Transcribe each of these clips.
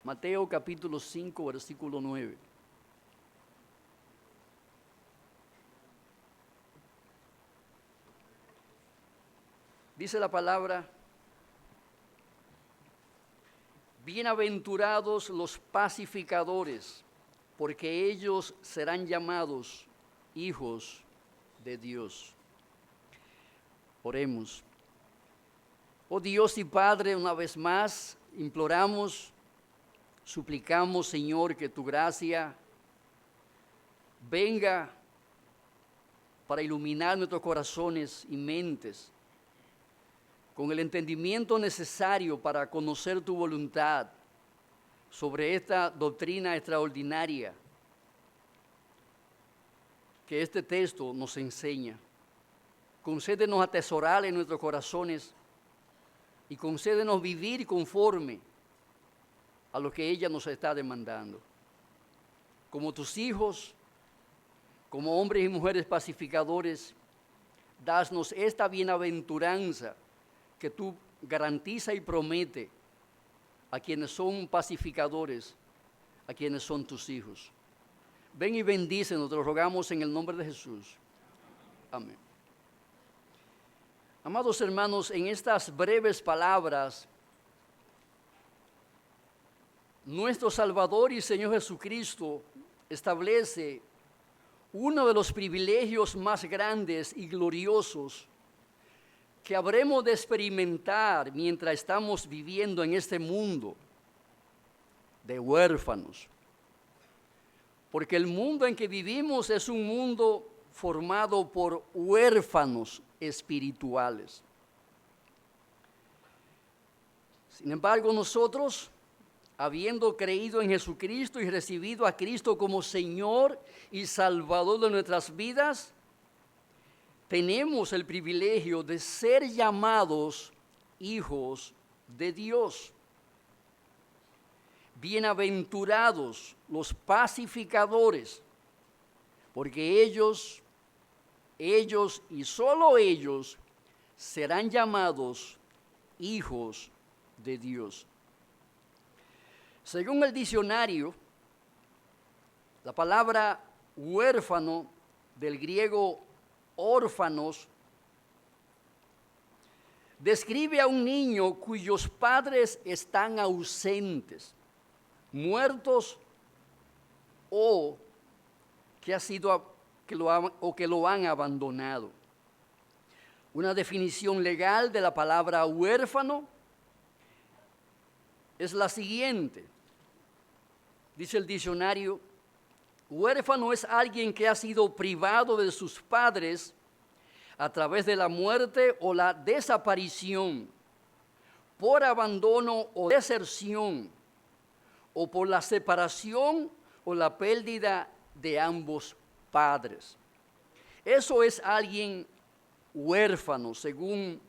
Mateo capítulo 5, versículo 9. Dice la palabra: bienaventurados los pacificadores, porque ellos serán llamados hijos de Dios. Oremos. Oh Dios y Padre, una vez más imploramos, suplicamos, Señor, que tu gracia venga para iluminar nuestros corazones y mentes con el entendimiento necesario para conocer tu voluntad sobre esta doctrina extraordinaria que este texto nos enseña. Concédenos atesorar en nuestros corazones y concédenos vivir conforme a lo que ella nos está demandando. Como tus hijos, como hombres y mujeres pacificadores, danos esta bienaventuranza que tú garantiza y promete a quienes son pacificadores, a quienes son tus hijos. Ven y bendícenos, te lo rogamos en el nombre de Jesús. Amén. Amados hermanos, en estas breves palabras, nuestro Salvador y Señor Jesucristo establece uno de los privilegios más grandes y gloriosos que habremos de experimentar mientras estamos viviendo en este mundo de huérfanos. Porque el mundo en que vivimos es un mundo formado por huérfanos espirituales. Sin embargo, nosotros, habiendo creído en Jesucristo y recibido a Cristo como Señor y Salvador de nuestras vidas, tenemos el privilegio de ser llamados hijos de Dios. Bienaventurados los pacificadores, porque ellos y solo ellos serán llamados hijos de Dios. Según el diccionario, la palabra huérfano, del griego órfanos, describe a un niño cuyos padres están ausentes, muertos o que lo han abandonado. Una definición legal de la palabra huérfano es la siguiente. Dice el diccionario: huérfano es alguien que ha sido privado de sus padres a través de la muerte o la desaparición, por abandono o deserción, o por la separación o la pérdida de ambos padres. Eso es alguien huérfano, según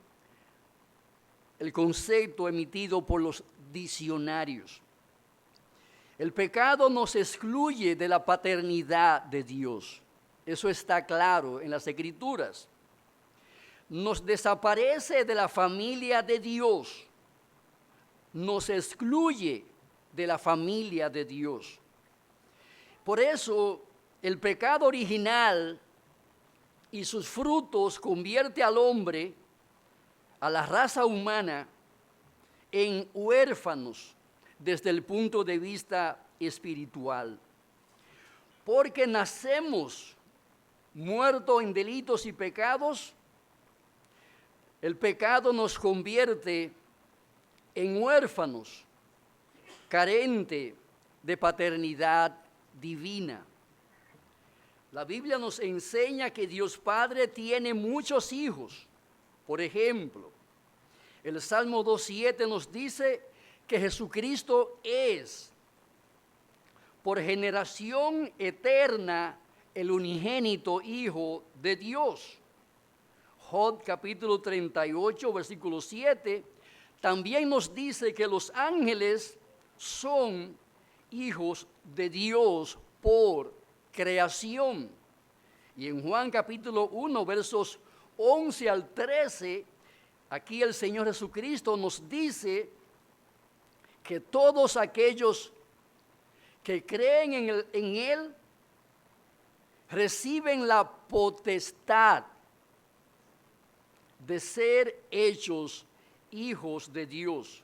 el concepto emitido por los diccionarios. El pecado nos excluye de la paternidad de Dios. Eso está claro en las Escrituras. Nos desaparece de la familia de Dios. Nos excluye de la familia de Dios. Por eso, el pecado original y sus frutos convierte al hombre, a la raza humana, en huérfanos desde el punto de vista espiritual. Porque nacemos muertos en delitos y pecados, el pecado nos convierte en huérfanos, carente de paternidad divina. La Biblia nos enseña que Dios Padre tiene muchos hijos. Por ejemplo, el Salmo 2:7 nos dice que Jesucristo es, por generación eterna, el unigénito Hijo de Dios. Job capítulo 38, versículo 7, también nos dice que los ángeles son hijos de Dios por creación. Y en Juan capítulo 1, versos 11 al 13, aquí el Señor Jesucristo nos dice que todos aquellos que creen en Él reciben la potestad de ser hechos hijos de Dios.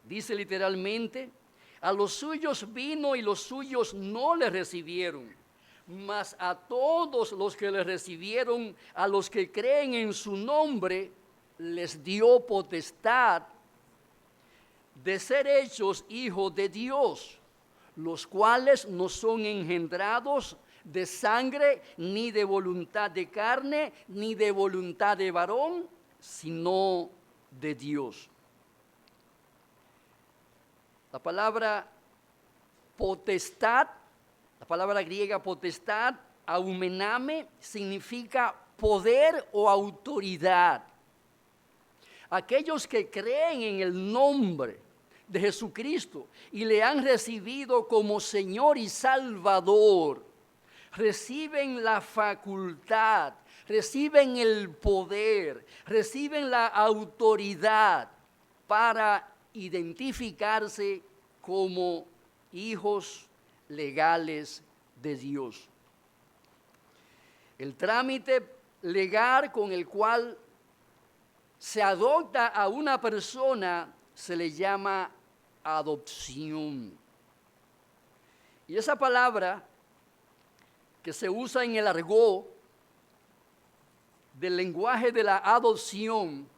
Dice literalmente, a los suyos vino y los suyos no le recibieron, mas a todos los que le recibieron, a los que creen en su nombre, les dio potestad de ser hechos hijos de Dios, los cuales no son engendrados de sangre, ni de voluntad de carne, ni de voluntad de varón, sino de Dios. La palabra potestad, la palabra griega potestad, aumename, significa poder o autoridad. Aquellos que creen en el nombre de Jesucristo y le han recibido como Señor y Salvador, reciben la facultad, reciben el poder, reciben la autoridad para identificarse como hijos legales de Dios. El trámite legal con el cual se adopta a una persona se le llama adopción. Y esa palabra que se usa en el argot del lenguaje de la adopción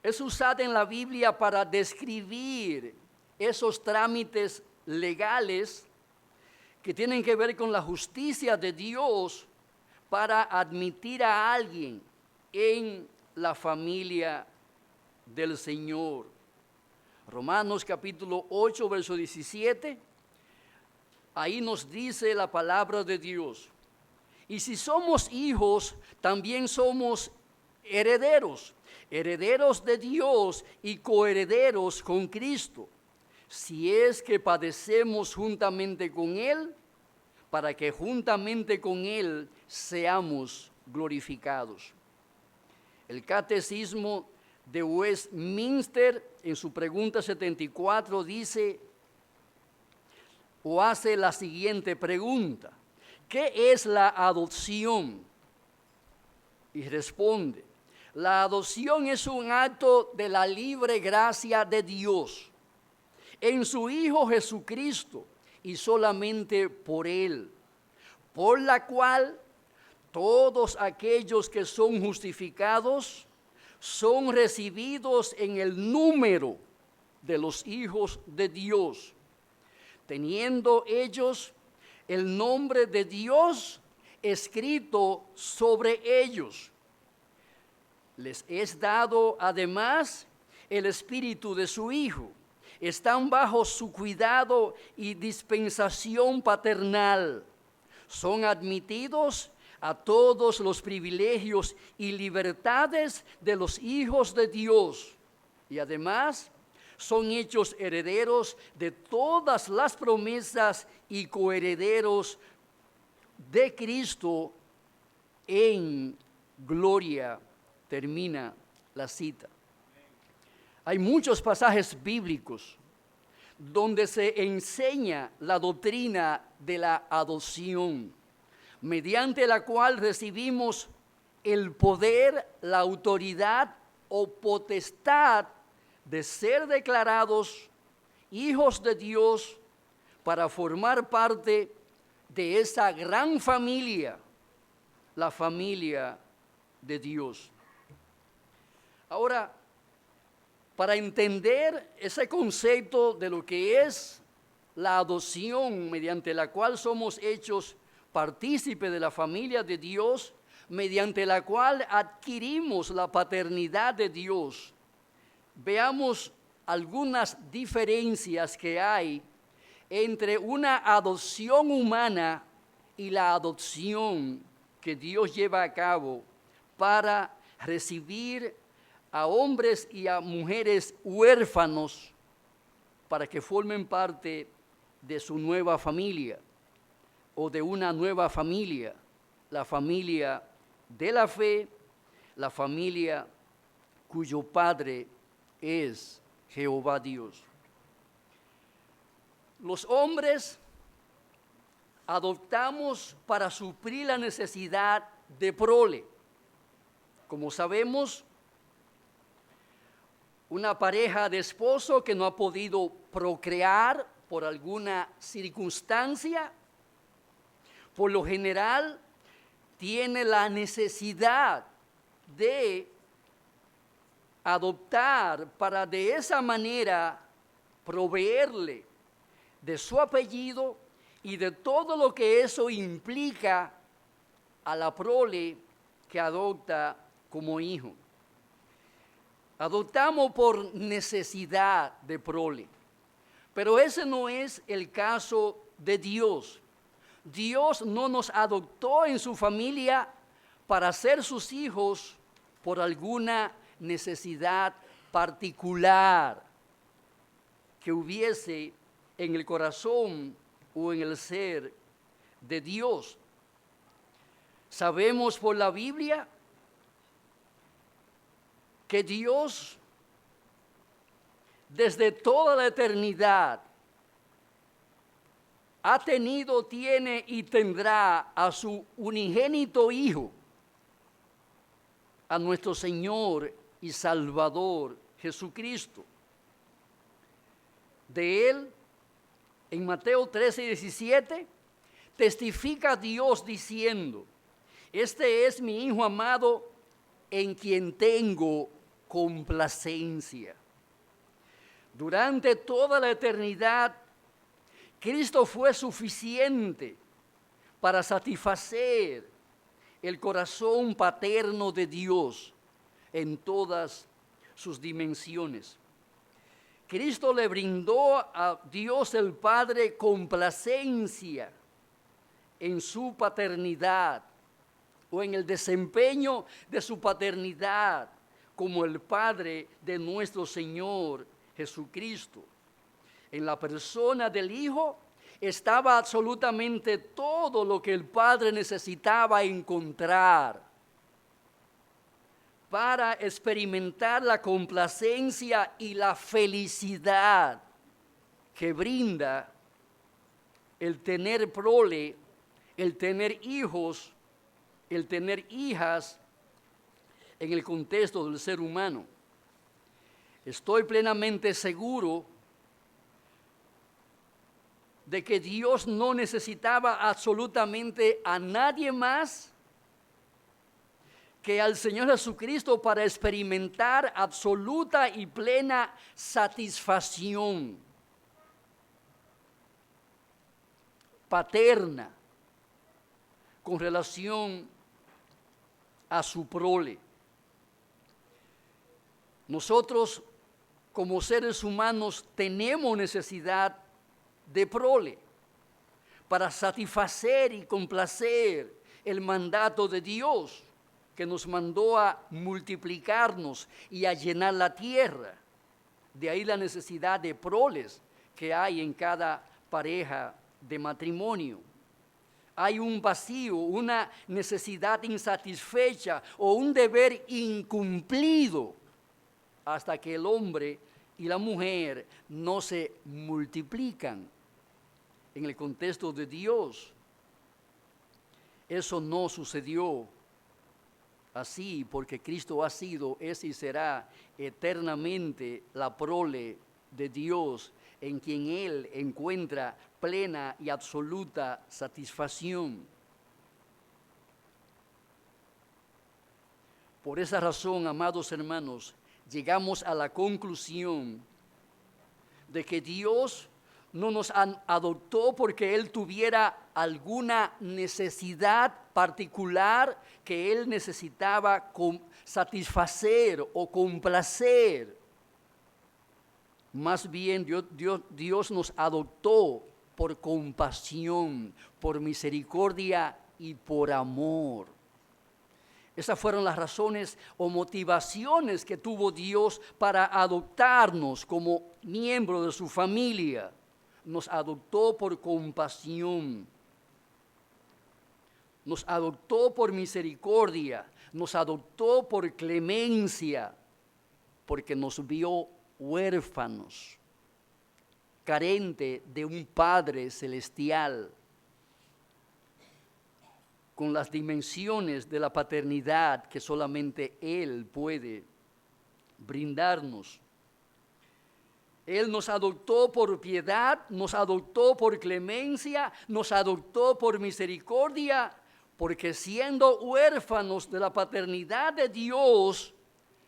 es usada en la Biblia para describir esos trámites legales que tienen que ver con la justicia de Dios para admitir a alguien en la familia del Señor. Romanos capítulo 8, verso 17, ahí nos dice la palabra de Dios. Y si somos hijos, también somos herederos, herederos de Dios y coherederos con Cristo, si es que padecemos juntamente con Él, para que juntamente con Él seamos glorificados. El Catecismo de Westminster, en su pregunta 74, dice o hace la siguiente pregunta: ¿qué es la adopción? Y responde: la adopción es un acto de la libre gracia de Dios en su Hijo Jesucristo y solamente por Él, por la cual todos aquellos que son justificados son recibidos en el número de los hijos de Dios, teniendo ellos el nombre de Dios escrito sobre ellos. Les es dado además el espíritu de su Hijo. Están bajo su cuidado y dispensación paternal. Son admitidos a todos los privilegios y libertades de los hijos de Dios. Y además son hechos herederos de todas las promesas y coherederos de Cristo en gloria. Termina la cita. Hay muchos pasajes bíblicos donde se enseña la doctrina de la adopción, mediante la cual recibimos el poder, la autoridad o potestad de ser declarados hijos de Dios para formar parte de esa gran familia, la familia de Dios. Ahora, para entender ese concepto de lo que es la adopción mediante la cual somos hechos partícipes de la familia de Dios, mediante la cual adquirimos la paternidad de Dios, veamos algunas diferencias que hay entre una adopción humana y la adopción que Dios lleva a cabo para recibir a hombres y a mujeres huérfanos para que formen parte de su nueva familia o de una nueva familia, la familia de la fe, la familia cuyo padre es Jehová Dios. Los hombres adoptamos para suplir la necesidad de prole. Como sabemos, una pareja de esposo que no ha podido procrear por alguna circunstancia, por lo general tiene la necesidad de adoptar para de esa manera proveerle de su apellido y de todo lo que eso implica a la prole que adopta como hijo. Adoptamos por necesidad de prole, pero ese no es el caso de Dios. Dios no nos adoptó en su familia para ser sus hijos por alguna necesidad particular que hubiese en el corazón o en el ser de Dios. Sabemos por la Biblia que Dios desde toda la eternidad ha tenido, tiene y tendrá a su unigénito Hijo, a nuestro Señor y Salvador Jesucristo. De Él, en Mateo 13:17, testifica Dios diciendo: este es mi Hijo amado, en quien tengo complacencia. Durante toda la eternidad, Cristo fue suficiente para satisfacer el corazón paterno de Dios en todas sus dimensiones. Cristo le brindó a Dios el Padre complacencia en su paternidad o en el desempeño de su paternidad como el Padre de nuestro Señor Jesucristo. En la persona del Hijo estaba absolutamente todo lo que el Padre necesitaba encontrar para experimentar la complacencia y la felicidad que brinda el tener prole, el tener hijos, el tener hijas en el contexto del ser humano. Estoy plenamente seguro de que Dios no necesitaba absolutamente a nadie más que al Señor Jesucristo para experimentar absoluta y plena satisfacción paterna con relación a su prole. Nosotros, como seres humanos, tenemos necesidad de prole para satisfacer y complacer el mandato de Dios, que nos mandó a multiplicarnos y a llenar la tierra. De ahí la necesidad de proles que hay en cada pareja de matrimonio. Hay un vacío, una necesidad insatisfecha o un deber incumplido hasta que el hombre y la mujer no se multiplican. En el contexto de Dios, eso no sucedió así, porque Cristo ha sido, es y será eternamente la prole de Dios, en quien Él encuentra plena y absoluta satisfacción. Por esa razón, amados hermanos, llegamos a la conclusión de que Dios no nos adoptó porque Él tuviera alguna necesidad particular que Él necesitaba satisfacer o complacer. Más bien Dios nos adoptó por compasión, por misericordia y por amor. Esas fueron las razones o motivaciones que tuvo Dios para adoptarnos como miembro de su familia. Nos adoptó por compasión, nos adoptó por misericordia, nos adoptó por clemencia, porque nos vio huérfanos, carente de un Padre celestial, con las dimensiones de la paternidad que solamente Él puede brindarnos. Él nos adoptó por piedad, nos adoptó por clemencia, nos adoptó por misericordia, porque siendo huérfanos de la paternidad de Dios,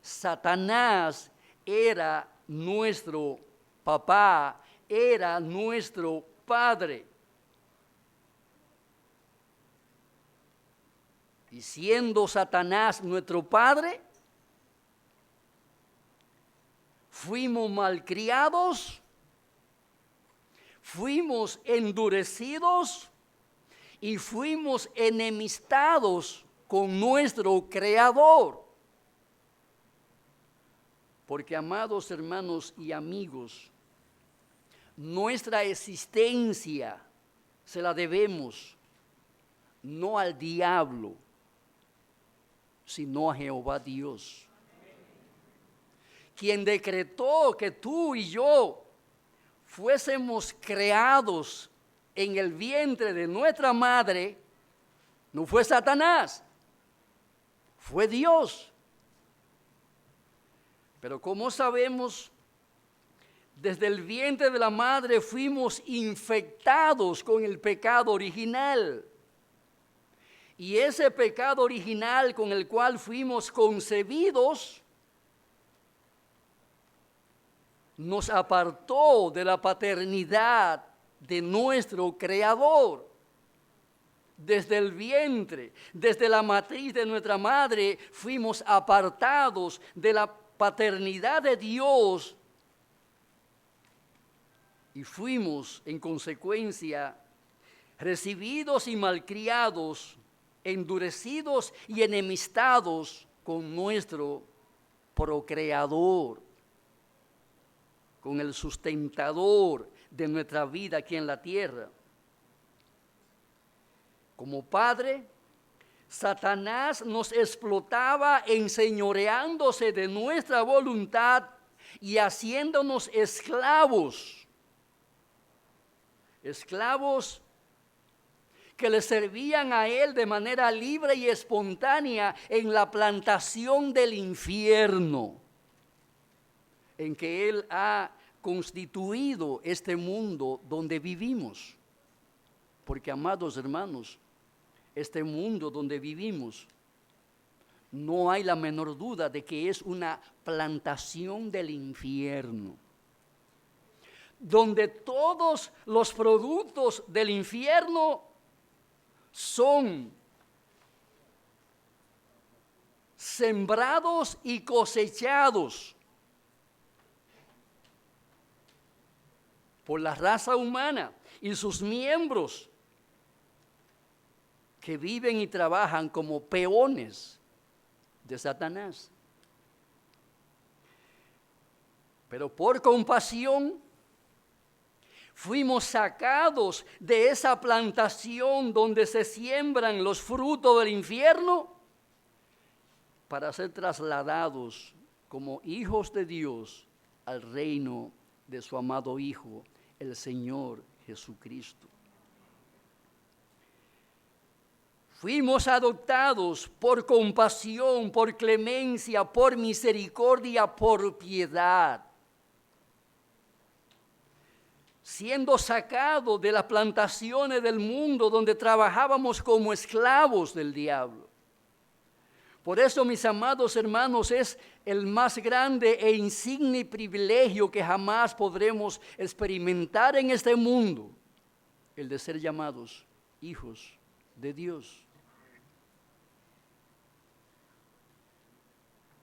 Satanás era nuestro papá, era nuestro padre. Y siendo Satanás nuestro padre, fuimos malcriados, fuimos endurecidos y fuimos enemistados con nuestro Creador. Porque, amados hermanos y amigos, nuestra existencia se la debemos no al diablo, sino a Jehová Dios, quien decretó que tú y yo fuésemos creados en el vientre de nuestra madre. No fue Satanás, fue Dios. Pero como sabemos, desde el vientre de la madre fuimos infectados con el pecado original. Y ese pecado original con el cual fuimos concebidos nos apartó de la paternidad de nuestro Creador. Desde el vientre, desde la matriz de nuestra madre, fuimos apartados de la paternidad de Dios y fuimos, en consecuencia, recibidos y malcriados, endurecidos y enemistados con nuestro procreador, con el sustentador de nuestra vida aquí en la tierra. Como padre, Satanás nos explotaba enseñoreándose de nuestra voluntad y haciéndonos esclavos. Esclavos que le servían a él de manera libre y espontánea en la plantación del infierno, en que él ha constituido este mundo donde vivimos. Porque, amados hermanos, este mundo donde vivimos, no hay la menor duda de que es una plantación del infierno, donde todos los productos del infierno son sembrados y cosechados por la raza humana y sus miembros que viven y trabajan como peones de Satanás. Pero por compasión fuimos sacados de esa plantación donde se siembran los frutos del infierno para ser trasladados como hijos de Dios al reino de su amado Hijo, el Señor Jesucristo. Fuimos adoptados por compasión, por clemencia, por misericordia, por piedad, siendo sacados de las plantaciones del mundo donde trabajábamos como esclavos del diablo. Por eso, mis amados hermanos, es el más grande e insigne privilegio que jamás podremos experimentar en este mundo, el de ser llamados hijos de Dios.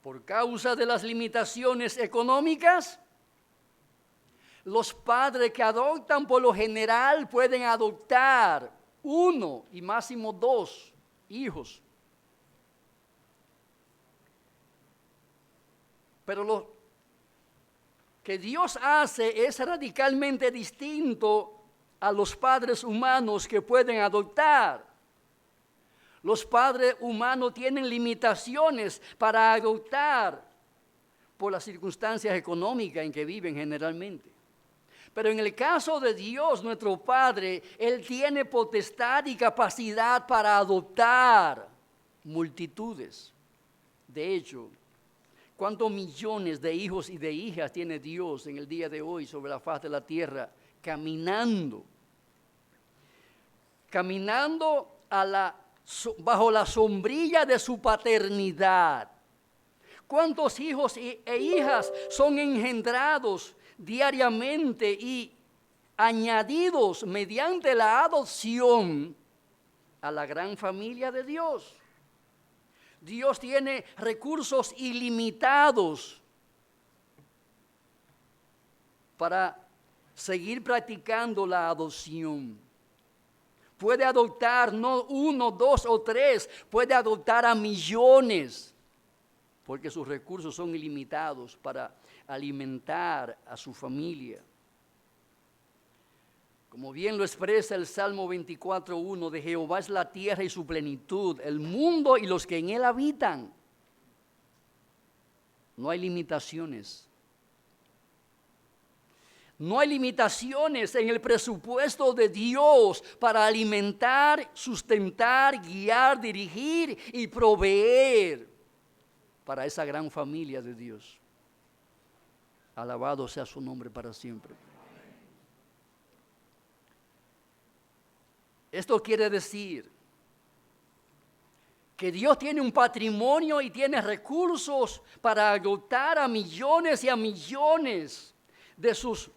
Por causa de las limitaciones económicas, los padres que adoptan por lo general pueden adoptar 1 y máximo 2 hijos. Pero lo que Dios hace es radicalmente distinto a los padres humanos que pueden adoptar. Los padres humanos tienen limitaciones para adoptar por las circunstancias económicas en que viven generalmente. Pero en el caso de Dios, nuestro Padre, Él tiene potestad y capacidad para adoptar multitudes. De hecho, ¿cuántos millones de hijos y de hijas tiene Dios en el día de hoy sobre la faz de la tierra caminando bajo la sombrilla de su paternidad? ¿Cuántos hijos e hijas son engendrados diariamente y añadidos mediante la adopción a la gran familia de Dios? Dios tiene recursos ilimitados para seguir practicando la adopción. Puede adoptar no 1, 2 o 3, puede adoptar a millones, porque sus recursos son ilimitados para alimentar a su familia. Como bien lo expresa el Salmo 24:1, de Jehová es la tierra y su plenitud, el mundo y los que en él habitan. No hay limitaciones. No hay limitaciones en el presupuesto de Dios para alimentar, sustentar, guiar, dirigir y proveer para esa gran familia de Dios. Alabado sea su nombre para siempre. Esto quiere decir que Dios tiene un patrimonio y tiene recursos para adoptar a millones y a millones de sus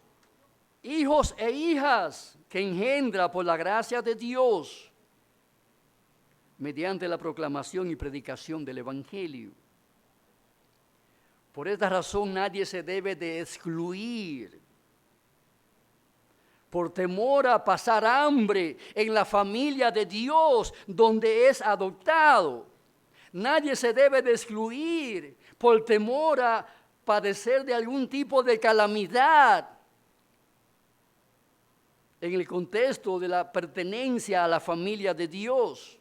hijos e hijas que engendra por la gracia de Dios mediante la proclamación y predicación del Evangelio. Por esta razón nadie se debe de excluir por temor a pasar hambre en la familia de Dios donde es adoptado. Nadie se debe de excluir por temor a padecer de algún tipo de calamidad en el contexto de la pertenencia a la familia de Dios.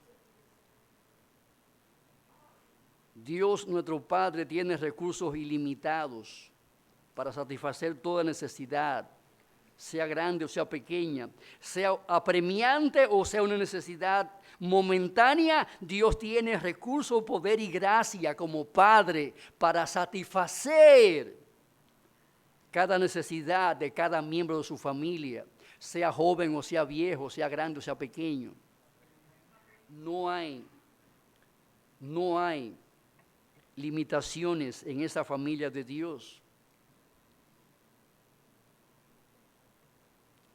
Dios, nuestro Padre, tiene recursos ilimitados para satisfacer toda necesidad, sea grande o sea pequeña, sea apremiante o sea una necesidad momentánea. Dios tiene recursos, poder y gracia como Padre para satisfacer cada necesidad de cada miembro de su familia, sea joven o sea viejo, sea grande o sea pequeño. No hay limitaciones en esa familia de Dios.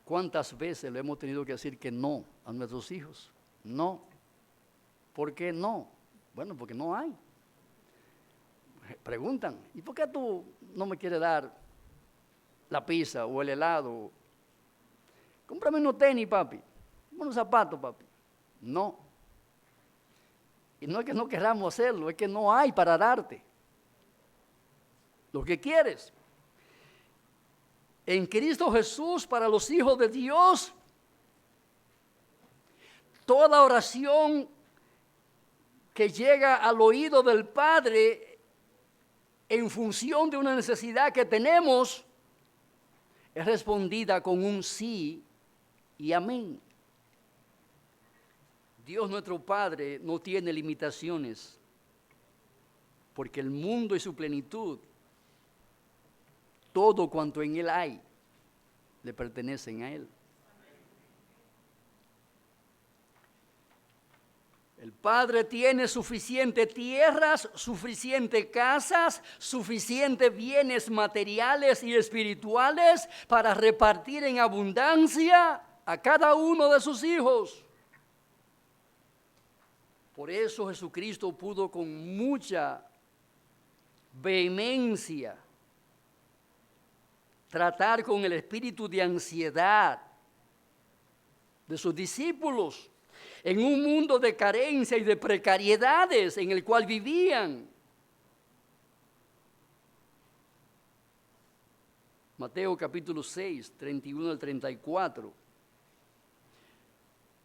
¿Cuántas veces le hemos tenido que decir que no a nuestros hijos? No. ¿Por qué no? Bueno, porque no hay. Preguntan, ¿y por qué tú no me quieres dar la pizza o el helado? Cómprame unos tenis, papi. Unos zapatos, papi. No. Y no es que no queramos hacerlo, es que no hay para darte lo que quieres. En Cristo Jesús, para los hijos de Dios, toda oración que llega al oído del Padre en función de una necesidad que tenemos, es respondida con un sí y amén. Dios nuestro Padre no tiene limitaciones, porque el mundo y su plenitud, todo cuanto en Él hay, le pertenecen a Él. El Padre tiene suficiente tierras, suficiente casas, suficientes bienes materiales y espirituales para repartir en abundancia a cada uno de sus hijos. Por eso Jesucristo pudo con mucha vehemencia tratar con el espíritu de ansiedad de sus discípulos en un mundo de carencia y de precariedades en el cual vivían. Mateo capítulo 6, 31 al 34.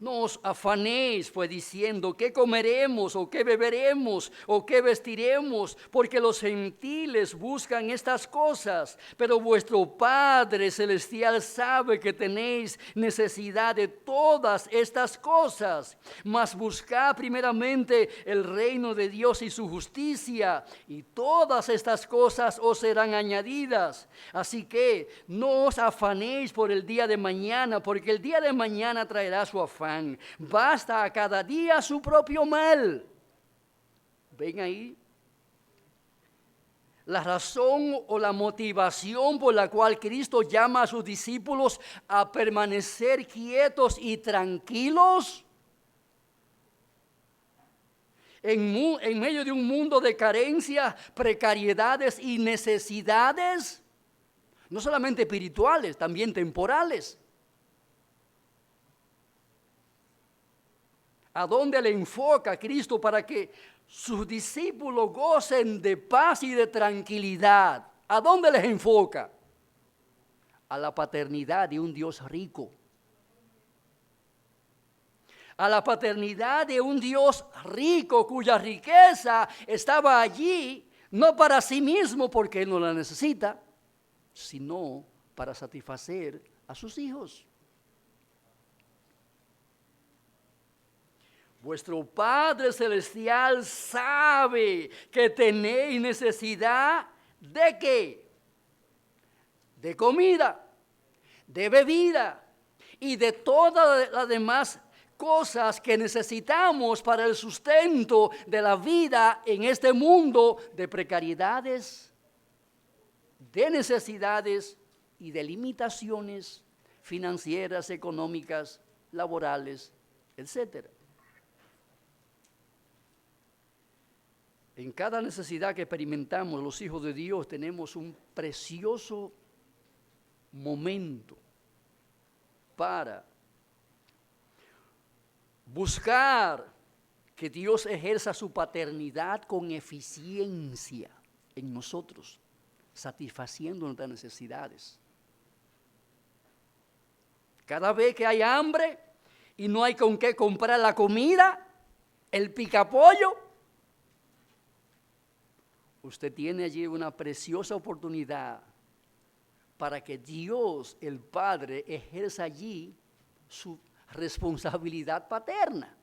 No os afanéis, pues, diciendo, ¿qué comeremos, o qué beberemos, o qué vestiremos? Porque los gentiles buscan estas cosas, pero vuestro Padre Celestial sabe que tenéis necesidad de todas estas cosas. Mas buscad primeramente el reino de Dios y su justicia, y todas estas cosas os serán añadidas. Así que no os afanéis por el día de mañana, porque el día de mañana traerá su afán. Basta a cada día su propio mal. ¿Ven ahí? La razón o la motivación por la cual Cristo llama a sus discípulos a permanecer quietos y tranquilos en medio de un mundo de carencias, precariedades y necesidades, no solamente espirituales, también temporales. ¿A dónde le enfoca Cristo para que sus discípulos gocen de paz y de tranquilidad? ¿A dónde les enfoca? A la paternidad de un Dios rico. A la paternidad de un Dios rico cuya riqueza estaba allí, no para sí mismo porque Él no la necesita, sino para satisfacer a sus hijos. Vuestro Padre Celestial sabe que tenéis necesidad ¿de qué? De comida, de bebida y de todas las demás cosas que necesitamos para el sustento de la vida en este mundo de precariedades, de necesidades y de limitaciones financieras, económicas, laborales, etcétera. En cada necesidad que experimentamos los hijos de Dios tenemos un precioso momento para buscar que Dios ejerza su paternidad con eficiencia en nosotros, satisfaciendo nuestras necesidades. Cada vez que hay hambre y no hay con qué comprar la comida, el picapollo, usted tiene allí una preciosa oportunidad para que Dios, el Padre, ejerza allí su responsabilidad paterna,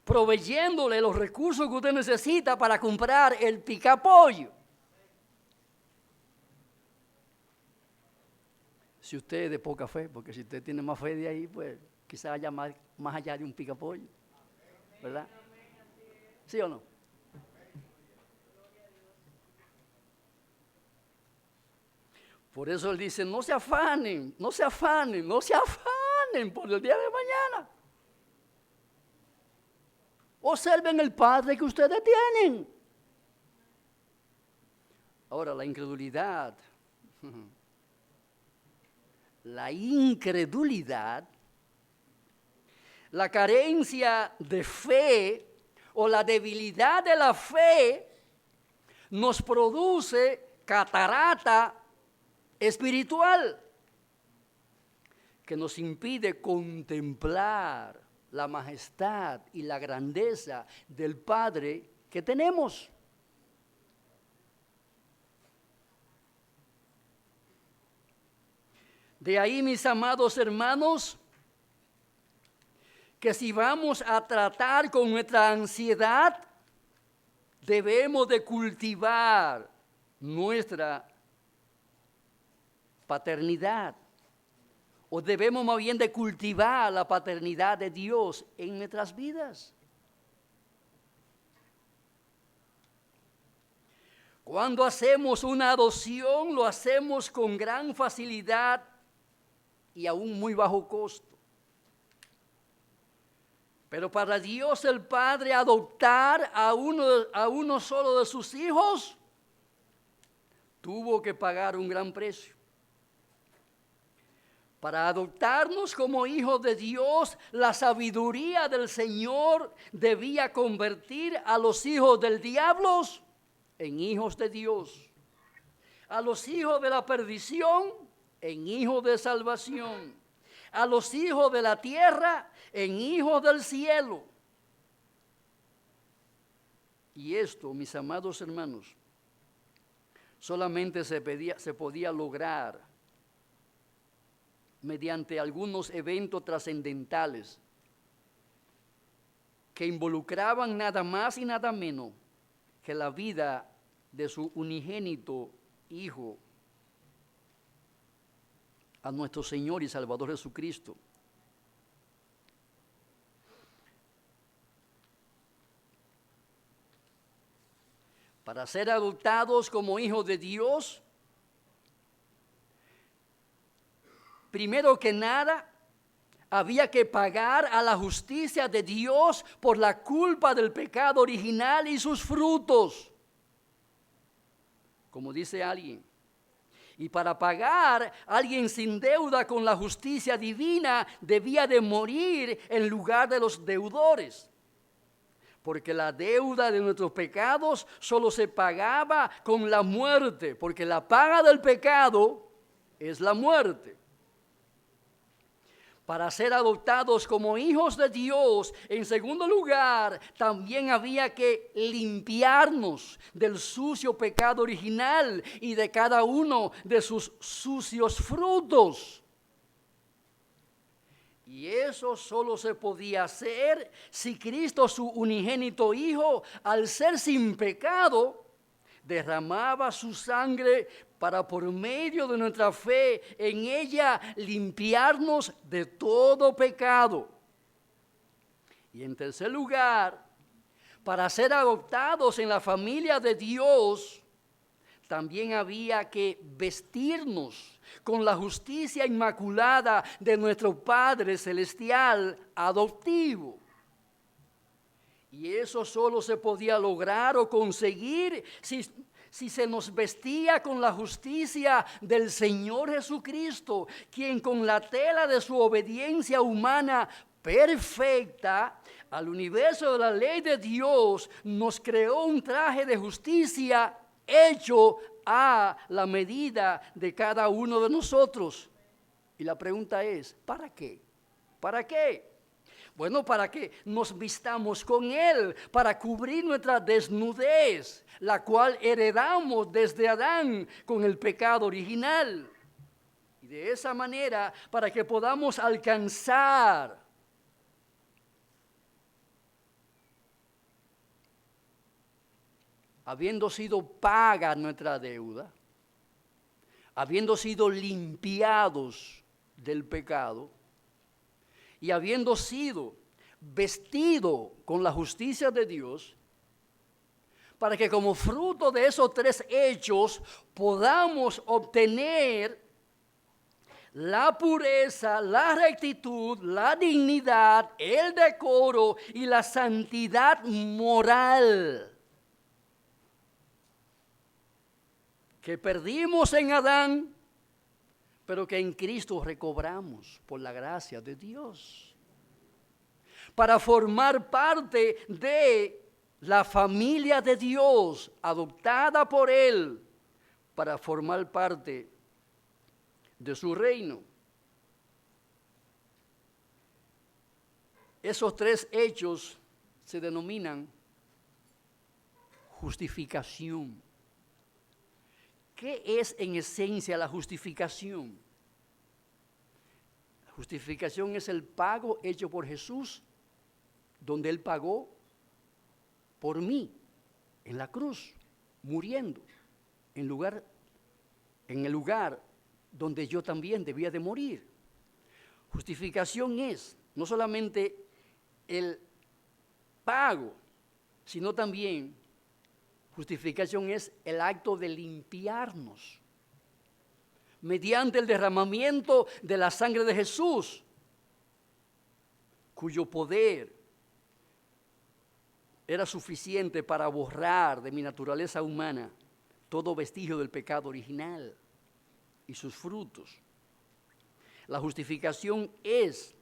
proveyéndole los recursos que usted necesita para comprar el picapollo. Si usted es de poca fe, porque si usted tiene más fe de ahí, pues quizás haya más allá de un picapollo, ¿verdad? ¿Sí o no? Por eso él dice, no se afanen por el día de mañana. Observen el Padre que ustedes tienen. Ahora, la incredulidad, la carencia de fe o la debilidad de la fe nos produce catarata espiritual que nos impide contemplar la majestad y la grandeza del Padre que tenemos. De ahí, mis amados hermanos, que si vamos a tratar con nuestra ansiedad, debemos de cultivar nuestra paternidad, o debemos más bien de cultivar la paternidad de Dios en nuestras vidas. Cuando hacemos una adopción, lo hacemos con gran facilidad y a un muy bajo costo. Pero para Dios el Padre adoptar a uno solo de sus hijos, tuvo que pagar un gran precio. Para adoptarnos como hijos de Dios, la sabiduría del Señor debía convertir a los hijos del diablo en hijos de Dios, a los hijos de la perdición en hijos de salvación, a los hijos de la tierra en hijos del cielo. Y esto, mis amados hermanos, solamente se podía lograr mediante algunos eventos trascendentales que involucraban nada más y nada menos que la vida de su unigénito Hijo, a nuestro Señor y Salvador Jesucristo. Para ser adoptados como hijos de Dios, primero que nada, había que pagar a la justicia de Dios por la culpa del pecado original y sus frutos. Como dice alguien. Y para pagar, alguien sin deuda con la justicia divina debía de morir en lugar de los deudores. Porque la deuda de nuestros pecados solo se pagaba con la muerte, porque la paga del pecado es la muerte. Para ser adoptados como hijos de Dios, en segundo lugar, también había que limpiarnos del sucio pecado original y de cada uno de sus sucios frutos. Y eso solo se podía hacer si Cristo, su unigénito Hijo, al ser sin pecado, derramaba su sangre para por medio de nuestra fe en ella limpiarnos de todo pecado. Y en tercer lugar, para ser adoptados en la familia de Dios, también había que vestirnos con la justicia inmaculada de nuestro Padre Celestial adoptivo. Y eso solo se podía lograr o conseguir si se nos vestía con la justicia del Señor Jesucristo, quien con la tela de su obediencia humana perfecta al universo de la ley de Dios, nos creó un traje de justicia hecho a la medida de cada uno de nosotros. Y la pregunta es, ¿para qué? ¿Para qué? Bueno, para que nos vistamos con Él, para cubrir nuestra desnudez, la cual heredamos desde Adán con el pecado original. Y de esa manera, para que podamos alcanzar habiendo sido paga nuestra deuda, habiendo sido limpiados del pecado, y habiendo sido vestido con la justicia de Dios, para que como fruto de esos tres hechos podamos obtener la pureza, la rectitud, la dignidad, el decoro y la santidad moral que perdimos en Adán, pero que en Cristo recobramos por la gracia de Dios, para formar parte de la familia de Dios, adoptada por Él, para formar parte de su reino. Esos tres hechos se denominan justificación. ¿Qué es en esencia la justificación? La justificación es el pago hecho por Jesús, donde Él pagó por mí en la cruz, muriendo en el lugar donde yo también debía de morir. Justificación es no solamente el pago, sino también justificación es el acto de limpiarnos mediante el derramamiento de la sangre de Jesús, cuyo poder era suficiente para borrar de mi naturaleza humana todo vestigio del pecado original y sus frutos. La justificación es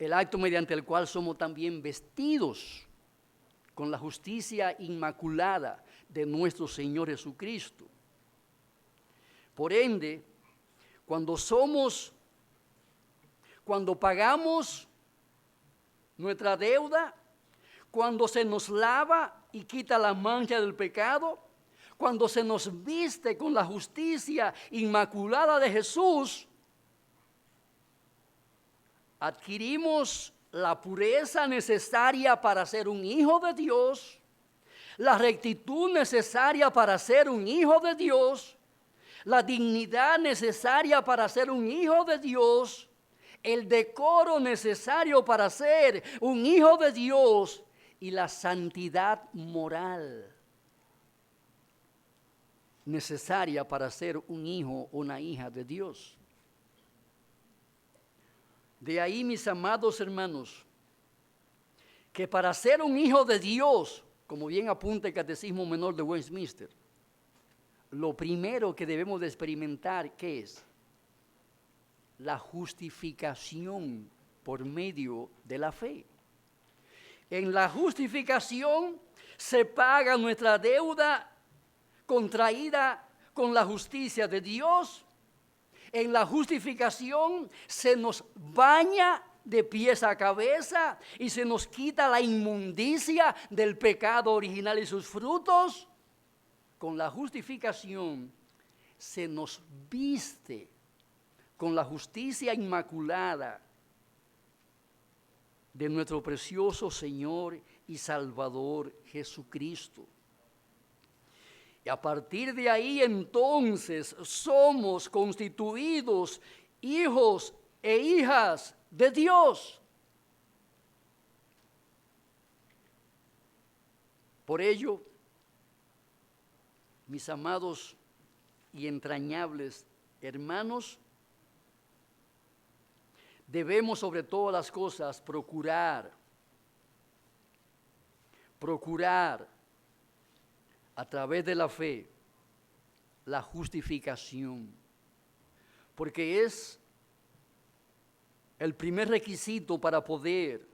el acto mediante el cual somos también vestidos con la justicia inmaculada de nuestro Señor cuando pagamos nuestra deuda, cuando se nos lava y quita la mancha del pecado, cuando se nos viste con la justicia inmaculada de Jesús, adquirimos la pureza necesaria para ser un hijo de Dios, la rectitud necesaria para ser un hijo de Dios, la dignidad necesaria para ser un hijo de Dios, el decoro necesario para ser un hijo de Dios y la santidad moral necesaria para ser un hijo o una hija de Dios. De ahí, mis amados hermanos, que para ser un hijo de Dios, como bien apunta el Catecismo Menor de Westminster, lo primero que debemos de experimentar, ¿qué es? La justificación por medio de la fe. En la justificación se paga nuestra deuda contraída con la justicia de Dios. En la justificación se nos baña de pies a cabeza y se nos quita la inmundicia del pecado original y sus frutos. Con la justificación se nos viste con la justicia inmaculada de nuestro precioso Señor y Salvador Jesucristo. Y a partir de ahí entonces somos constituidos hijos e hijas de Dios. Por ello, mis amados y entrañables hermanos, debemos sobre todas las cosas procurar a través de la fe la justificación, porque es el primer requisito para poder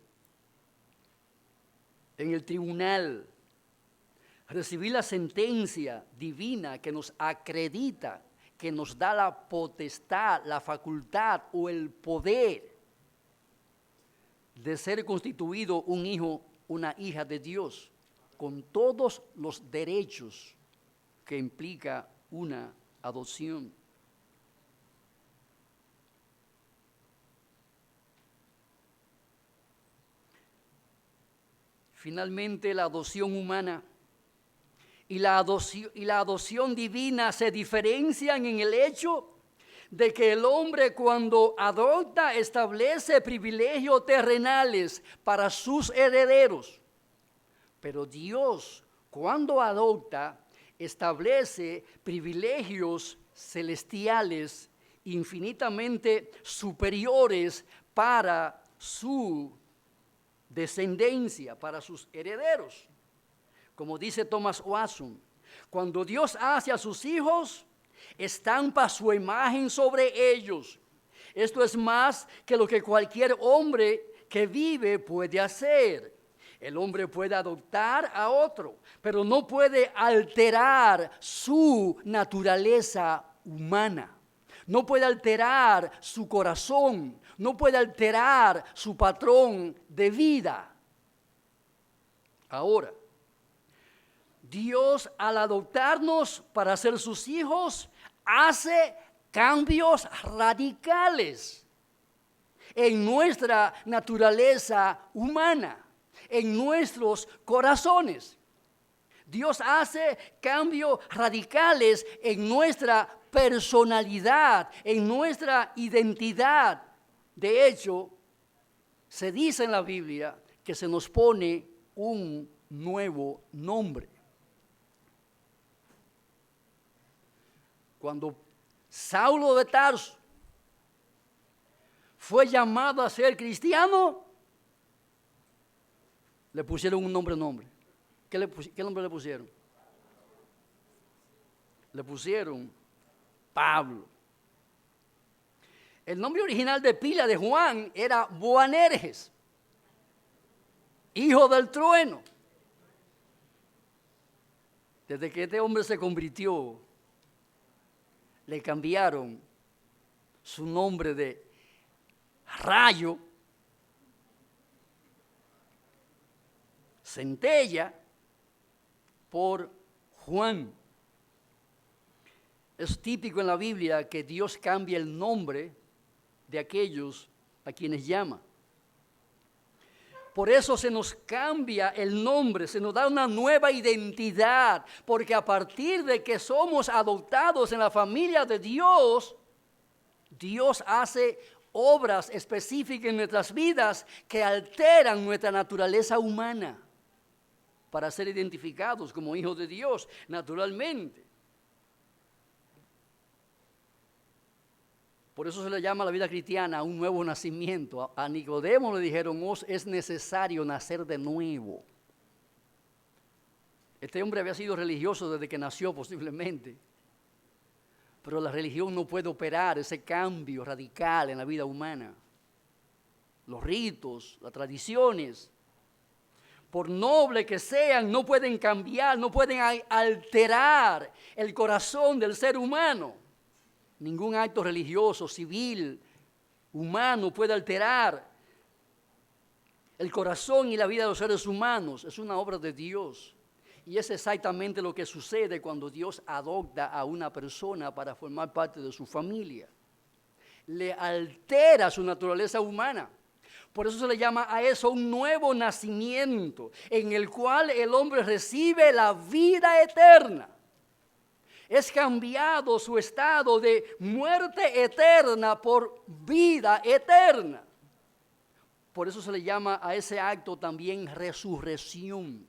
en el tribunal recibir la sentencia divina que nos acredita, que nos da la potestad, la facultad o el poder de ser constituido un hijo, una hija de Dios, con todos los derechos que implica una adopción. Finalmente, la adopción humana y la adopción divina se diferencian en el hecho de que el hombre, cuando adopta, establece privilegios terrenales para sus herederos. Pero Dios, cuando adopta, establece privilegios celestiales infinitamente superiores para su descendencia, para sus herederos. Como dice Thomas Watson, cuando Dios hace a sus hijos, estampa su imagen sobre ellos. Esto es más que lo que cualquier hombre que vive puede hacer. El hombre puede adoptar a otro, pero no puede alterar su naturaleza humana. No puede alterar su corazón, no puede alterar su patrón de vida. Ahora, Dios, al adoptarnos para ser sus hijos, hace cambios radicales en nuestra naturaleza humana, en nuestros corazones. Dios hace cambios radicales en nuestra personalidad, en nuestra identidad. De hecho, se dice en la Biblia que se nos pone un nuevo nombre. Cuando Saulo de Tarso fue llamado a ser cristiano, le pusieron un nombre. ¿Qué nombre le pusieron? Le pusieron Pablo. El nombre original de pila de Juan era Boanerges, hijo del trueno. Desde que este hombre se convirtió, le cambiaron su nombre de rayo, centella, por Juan. Es típico en la Biblia que Dios cambia el nombre de aquellos a quienes llama. Por eso se nos cambia el nombre, se nos da una nueva identidad, porque a partir de que somos adoptados en la familia de Dios, Dios hace obras específicas en nuestras vidas que alteran nuestra naturaleza humana para ser identificados como hijos de Dios, naturalmente. Por eso se le llama a la vida cristiana un nuevo nacimiento. A Nicodemo le dijeron, es necesario nacer de nuevo. Este hombre había sido religioso desde que nació posiblemente. Pero la religión no puede operar ese cambio radical en la vida humana. Los ritos, las tradiciones, por noble que sean, no pueden cambiar, no pueden alterar el corazón del ser humano. Ningún acto religioso, civil, humano puede alterar el corazón y la vida de los seres humanos. Es una obra de Dios. Y es exactamente lo que sucede cuando Dios adopta a una persona para formar parte de su familia. Le altera su naturaleza humana. Por eso se le llama a eso un nuevo nacimiento, en el cual el hombre recibe la vida eterna. Es cambiado su estado de muerte eterna por vida eterna. Por eso se le llama a ese acto también resurrección.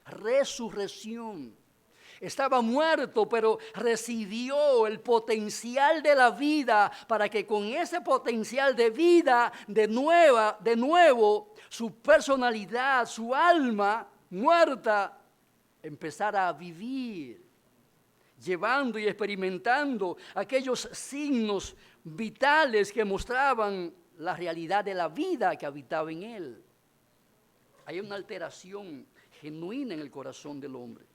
Resurrección. Estaba muerto, pero recibió el potencial de la vida para que con ese potencial de vida de nuevo, su personalidad, su alma muerta, empezara a vivir, llevando y experimentando aquellos signos vitales que mostraban la realidad de la vida que habitaba en él. Hay una alteración genuina en el corazón del hombre.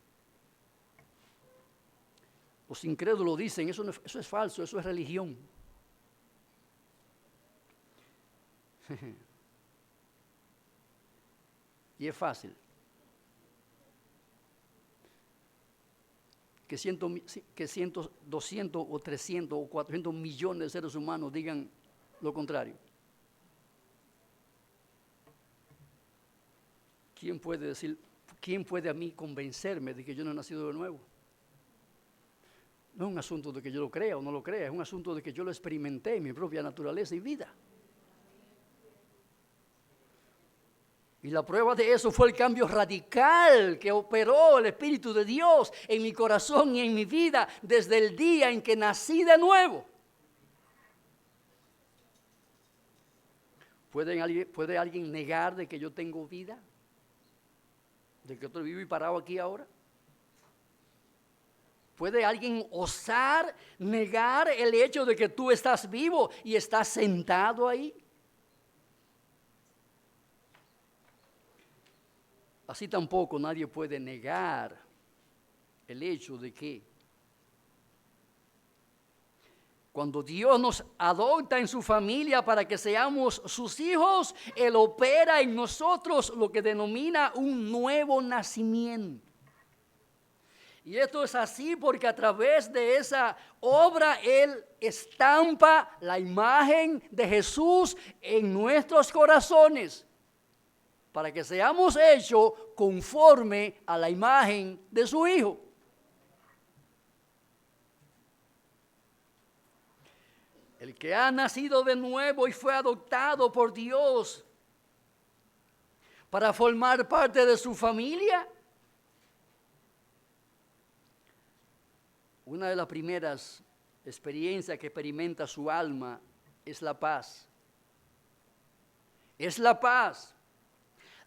Los incrédulos dicen, eso es falso, eso es religión. Y es fácil. Que 100, 200 o 300 o 400 millones de seres humanos digan lo contrario. ¿Quién puede a mí convencerme de que yo no he nacido de nuevo? No es un asunto de que yo lo crea o no lo crea, es un asunto de que yo lo experimenté en mi propia naturaleza y vida. Y la prueba de eso fue el cambio radical que operó el Espíritu de Dios en mi corazón y en mi vida desde el día en que nací de nuevo. ¿Puede alguien negar de que yo tengo vida? ¿De que estoy vivo y parado aquí ahora? ¿Puede alguien osar negar el hecho de que tú estás vivo y estás sentado ahí? Así tampoco nadie puede negar el hecho de que cuando Dios nos adopta en su familia para que seamos sus hijos, Él opera en nosotros lo que denomina un nuevo nacimiento. Y esto es así porque a través de esa obra Él estampa la imagen de Jesús en nuestros corazones, para que seamos hechos conforme a la imagen de su Hijo. El que ha nacido de nuevo y fue adoptado por Dios para formar parte de su familia, una de las primeras experiencias que experimenta su alma es la paz. Es la paz.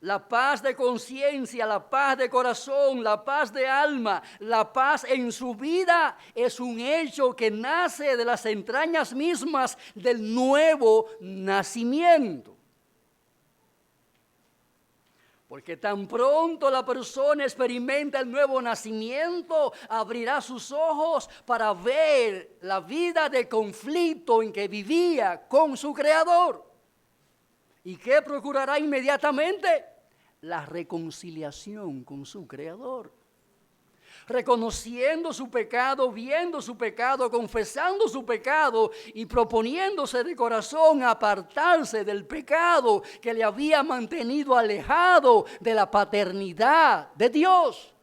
La paz de conciencia, la paz de corazón, la paz de alma, la paz en su vida es un hecho que nace de las entrañas mismas del nuevo nacimiento. Porque tan pronto la persona experimenta el nuevo nacimiento, abrirá sus ojos para ver la vida de conflicto en que vivía con su Creador. ¿Y qué procurará inmediatamente? La reconciliación con su Creador. Reconociendo su pecado, viendo su pecado, confesando su pecado y proponiéndose de corazón apartarse del pecado que le había mantenido alejado de la paternidad de Dios.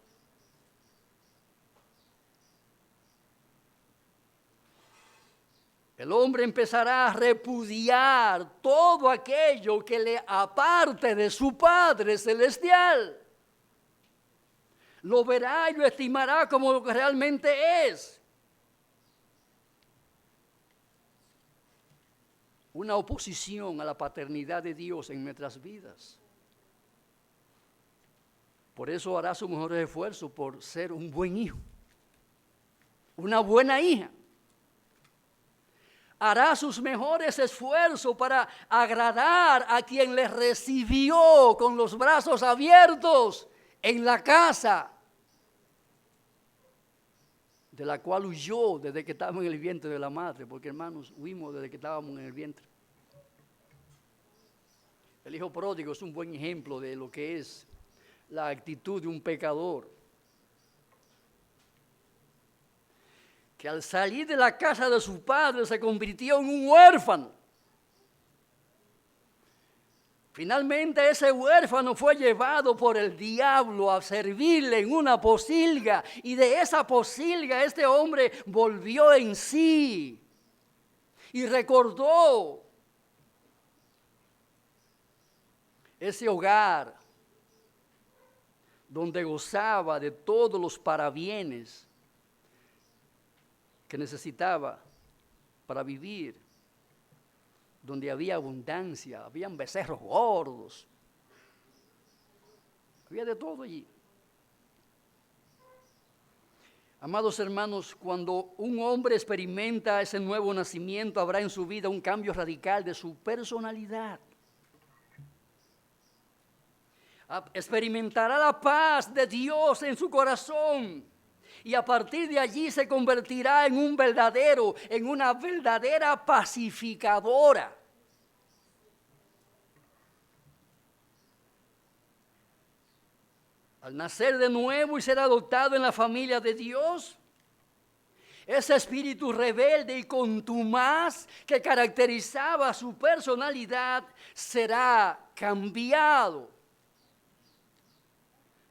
El hombre empezará a repudiar todo aquello que le aparte de su Padre Celestial. Lo verá y lo estimará como lo que realmente es. Una oposición a la paternidad de Dios en nuestras vidas. Por eso hará su mejor esfuerzo por ser un buen hijo, una buena hija. Hará sus mejores esfuerzos para agradar a quien le recibió con los brazos abiertos en la casa, de la cual huyó desde que estábamos en el vientre de la madre, porque hermanos, huimos desde que estábamos en el vientre. El hijo pródigo es un buen ejemplo de lo que es la actitud de un pecador, que al salir de la casa de su padre se convirtió en un huérfano. Finalmente ese huérfano fue llevado por el diablo a servirle en una posilga, y de esa posilga este hombre volvió en sí y recordó ese hogar donde gozaba de todos los parabienes que necesitaba para vivir, donde había abundancia, habían becerros gordos, había de todo allí. Amados hermanos, cuando un hombre experimenta ese nuevo nacimiento, habrá en su vida un cambio radical de su personalidad. Experimentará la paz de Dios en su corazón. Y a partir de allí se convertirá en una verdadera pacificadora. Al nacer de nuevo y ser adoptado en la familia de Dios, ese espíritu rebelde y contumaz que caracterizaba su personalidad será cambiado,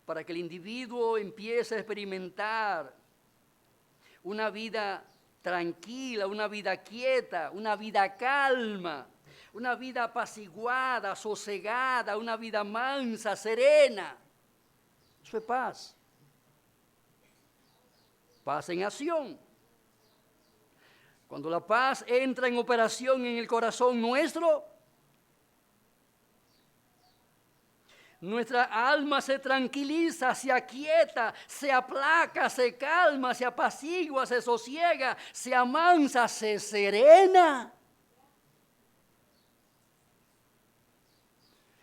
para que el individuo empiece a experimentar una vida tranquila, una vida quieta, una vida calma, una vida apaciguada, sosegada, una vida mansa, serena. Eso es paz. Paz en acción. Cuando la paz entra en operación en el corazón nuestro, nuestra alma se tranquiliza, se aquieta, se aplaca, se calma, se apacigua, se sosiega, se amansa, se serena.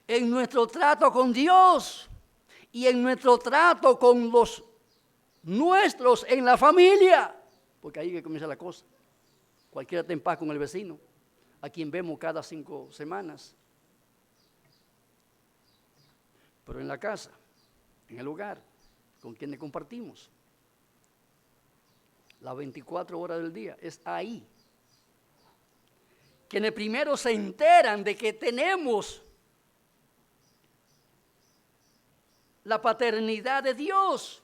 En nuestro trato con Dios y en nuestro trato con los nuestros en la familia, porque ahí que comienza la cosa. Cualquiera está en paz con el vecino, a quien vemos cada 5 semanas. Pero en la casa, en el hogar, con quienes compartimos, las 24 horas del día, es ahí. Quienes primero se enteran de que tenemos la paternidad de Dios.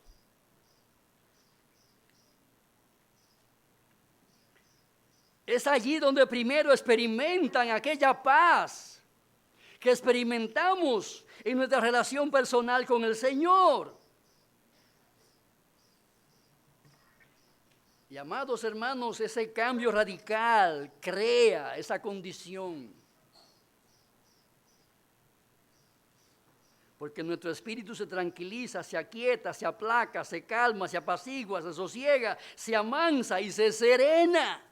Es allí donde primero experimentan aquella paz que experimentamos en nuestra relación personal con el Señor. Y amados hermanos, ese cambio radical crea esa condición. Porque nuestro espíritu se tranquiliza, se aquieta, se aplaca, se calma, se apacigua, se sosiega, se amansa y se serena.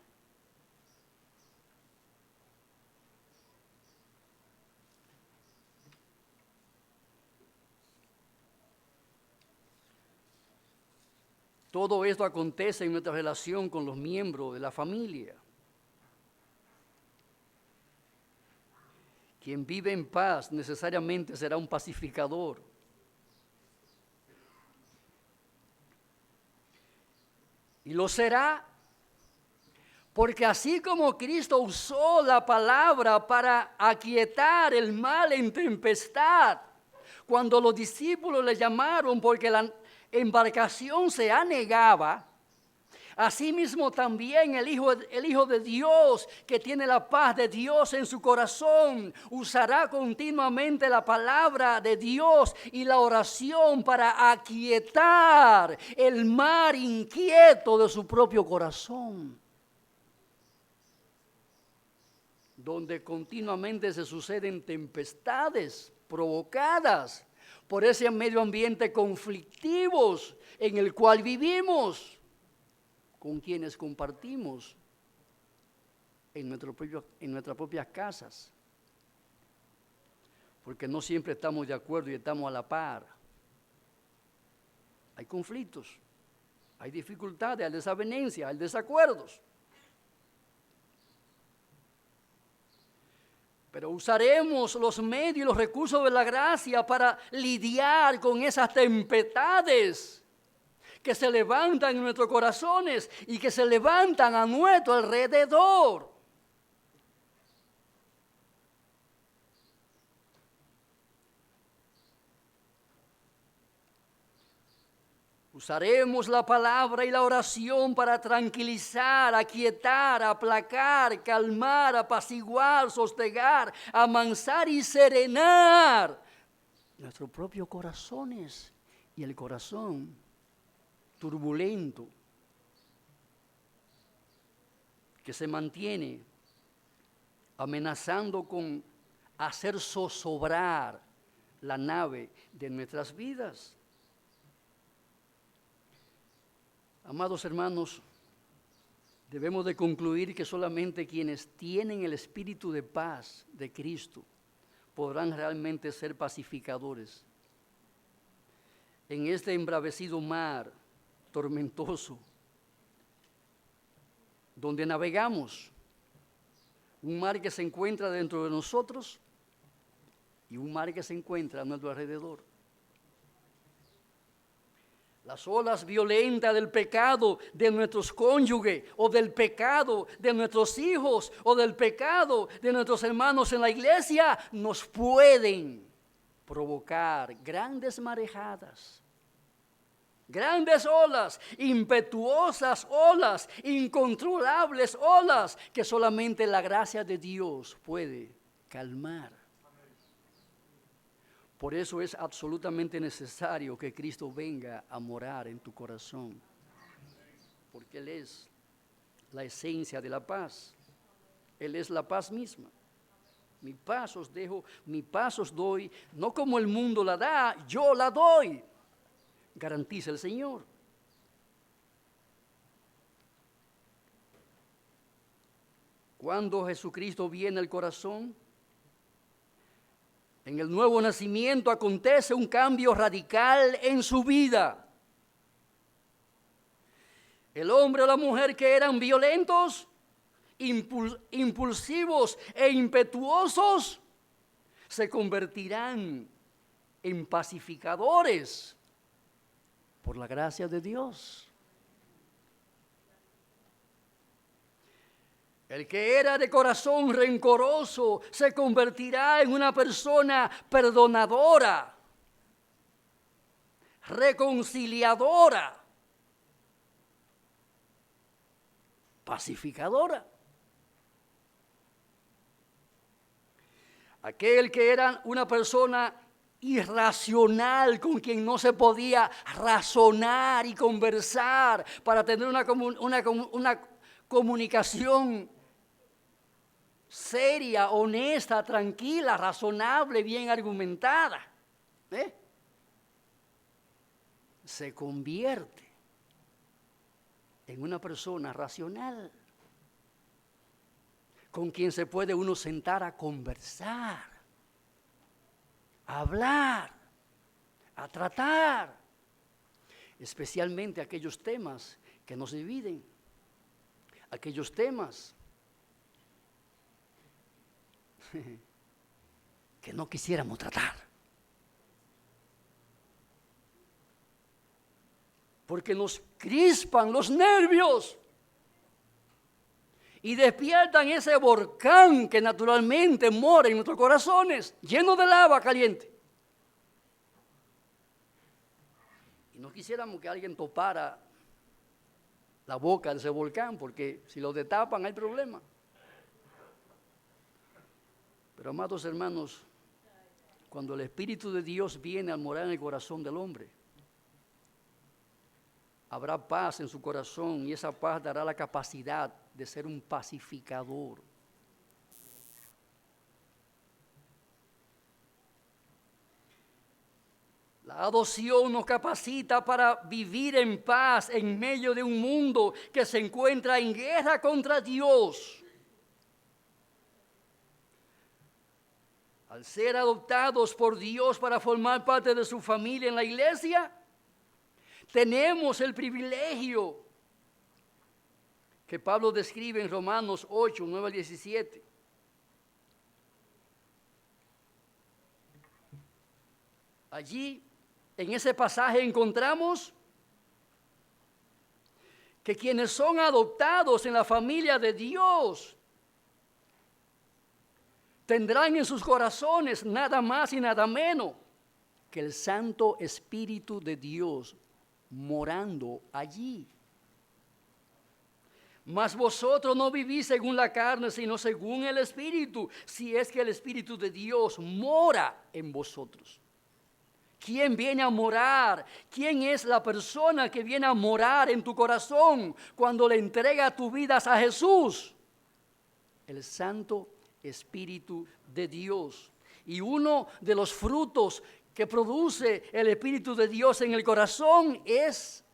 Todo esto acontece en nuestra relación con los miembros de la familia. Quien vive en paz necesariamente será un pacificador. Y lo será porque así como Cristo usó la palabra para aquietar el mal en tempestad, cuando los discípulos le llamaron porque la embarcación se anegaba, asimismo también el Hijo de Dios, que tiene la paz de Dios en su corazón, usará continuamente la palabra de Dios y la oración para aquietar el mar inquieto de su propio corazón, donde continuamente se suceden tempestades provocadas por ese medio ambiente conflictivos en el cual vivimos, con quienes compartimos en nuestras propias casas, porque no siempre estamos de acuerdo y estamos a la par. Hay conflictos, hay dificultades, hay desavenencias, hay desacuerdos. Pero usaremos los medios y los recursos de la gracia para lidiar con esas tempestades que se levantan en nuestros corazones y que se levantan a nuestro alrededor. Usaremos la palabra y la oración para tranquilizar, aquietar, aplacar, calmar, apaciguar, sostener, amansar y serenar nuestros propios corazones y el corazón turbulento que se mantiene amenazando con hacer zozobrar la nave de nuestras vidas. Amados hermanos, debemos de concluir que solamente quienes tienen el espíritu de paz de Cristo podrán realmente ser pacificadores en este embravecido mar tormentoso donde navegamos, un mar que se encuentra dentro de nosotros y un mar que se encuentra a nuestro alrededor. Las olas violentas del pecado de nuestros cónyuges o del pecado de nuestros hijos o del pecado de nuestros hermanos en la iglesia nos pueden provocar grandes marejadas, grandes olas, impetuosas olas, incontrolables olas que solamente la gracia de Dios puede calmar. Por eso es absolutamente necesario que Cristo venga a morar en tu corazón, porque Él es la esencia de la paz. Él es la paz misma. Mi paz os dejo, mi paz os doy, no como el mundo la da, yo la doy, garantiza el Señor. Cuando Jesucristo viene al corazón, en el nuevo nacimiento acontece un cambio radical en su vida. El hombre o la mujer que eran violentos, impulsivos e impetuosos, se convertirán en pacificadores por la gracia de Dios. El que era de corazón rencoroso se convertirá en una persona perdonadora, reconciliadora, pacificadora. Aquel que era una persona irracional, con quien no se podía razonar y conversar para tener una comunicación seria, honesta, tranquila, razonable, bien argumentada, se convierte en una persona racional, con quien se puede uno sentar a conversar, a hablar, a tratar, especialmente aquellos temas que nos dividen, aquellos temas que no quisiéramos tratar. Porque nos crispan los nervios y despiertan ese volcán que naturalmente mora en nuestros corazones, lleno de lava caliente. Y no quisiéramos que alguien topara la boca de ese volcán, porque si lo destapan hay problema. Pero amados hermanos, cuando el Espíritu de Dios viene a morar en el corazón del hombre, habrá paz en su corazón y esa paz dará la capacidad de ser un pacificador. La adopción nos capacita para vivir en paz en medio de un mundo que se encuentra en guerra contra Dios. Al ser adoptados por Dios para formar parte de su familia en la iglesia, tenemos el privilegio que Pablo describe en Romanos 8, 9 al 17. Allí, en ese pasaje encontramos que quienes son adoptados en la familia de Dios tendrán en sus corazones nada más y nada menos que el Santo Espíritu de Dios morando allí. Mas vosotros no vivís según la carne, sino según el Espíritu, si es que el Espíritu de Dios mora en vosotros. ¿Quién viene a morar? ¿Quién es la persona que viene a morar en tu corazón cuando le entrega tu vida a Jesús? El Santo Espíritu de Dios. Y uno de los frutos que produce el Espíritu de Dios en el corazón es,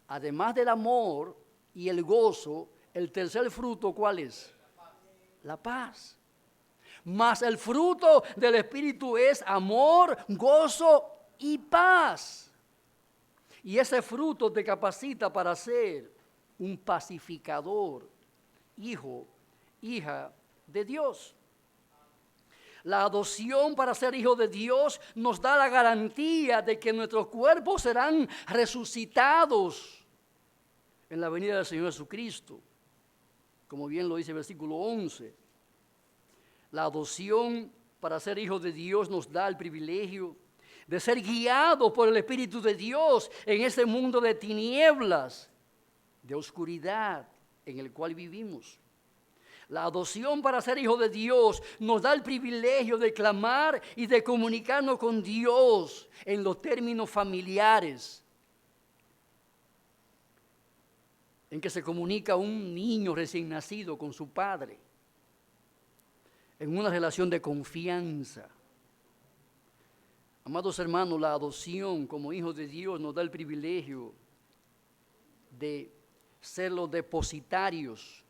además del amor y el gozo, el tercer fruto, ¿cuál es? La paz. Mas el fruto del Espíritu es amor, gozo y paz. Y ese fruto te capacita para ser un pacificador, hijo, hija de Dios. La adopción para ser hijo de Dios nos da la garantía de que nuestros cuerpos serán resucitados en la venida del Señor Jesucristo, como bien lo dice el versículo 11. La adopción para ser hijo de Dios nos da el privilegio de ser guiados por el Espíritu de Dios en este mundo de tinieblas, de oscuridad en el cual vivimos. La adopción para ser hijo de Dios nos da el privilegio de clamar y de comunicarnos con Dios en los términos familiares, en que se comunica un niño recién nacido con su padre, en una relación de confianza. Amados hermanos, la adopción como hijos de Dios nos da el privilegio de ser los depositarios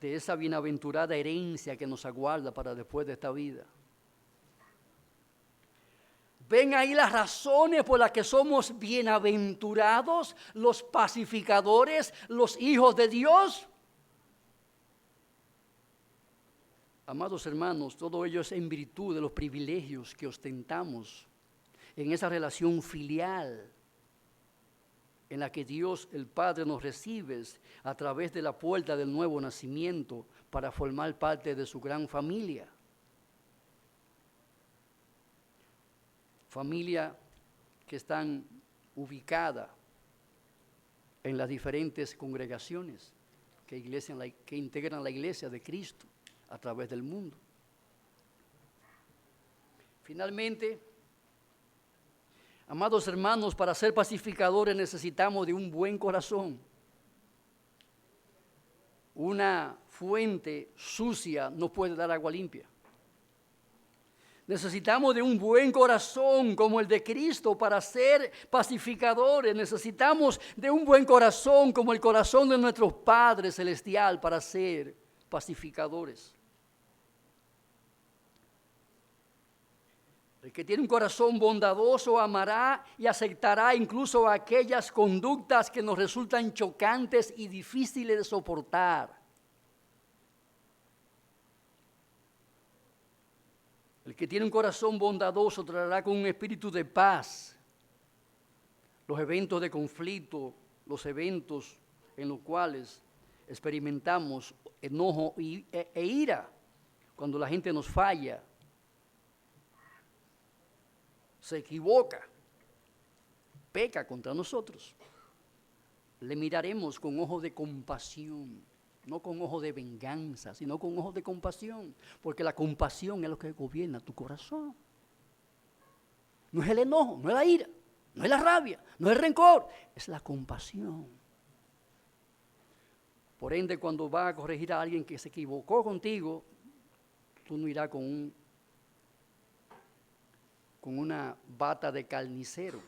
de esa bienaventurada herencia que nos aguarda para después de esta vida. ¿Ven ahí las razones por las que somos bienaventurados, los pacificadores, los hijos de Dios? Amados hermanos, todo ello es en virtud de los privilegios que ostentamos en esa relación filial en la que Dios el Padre nos recibe a través de la puerta del nuevo nacimiento para formar parte de su gran familia. Familia que están ubicada en las diferentes congregaciones que integran la iglesia de Cristo a través del mundo. Finalmente, amados hermanos, para ser pacificadores necesitamos de un buen corazón. Una fuente sucia no puede dar agua limpia. Necesitamos de un buen corazón como el de Cristo para ser pacificadores. Necesitamos de un buen corazón como el corazón de nuestro Padre Celestial para ser pacificadores. El que tiene un corazón bondadoso amará y aceptará incluso aquellas conductas que nos resultan chocantes y difíciles de soportar. El que tiene un corazón bondadoso traerá con un espíritu de paz los eventos de conflicto, los eventos en los cuales experimentamos enojo e ira, cuando la gente nos falla, se equivoca, peca contra nosotros. Le miraremos con ojos de compasión, no con ojos de venganza, sino con ojos de compasión, porque la compasión es lo que gobierna tu corazón. No es el enojo, no es la ira, no es la rabia, no es el rencor, es la compasión. Por ende, cuando vas a corregir a alguien que se equivocó contigo, tú no irás con una bata de carnicero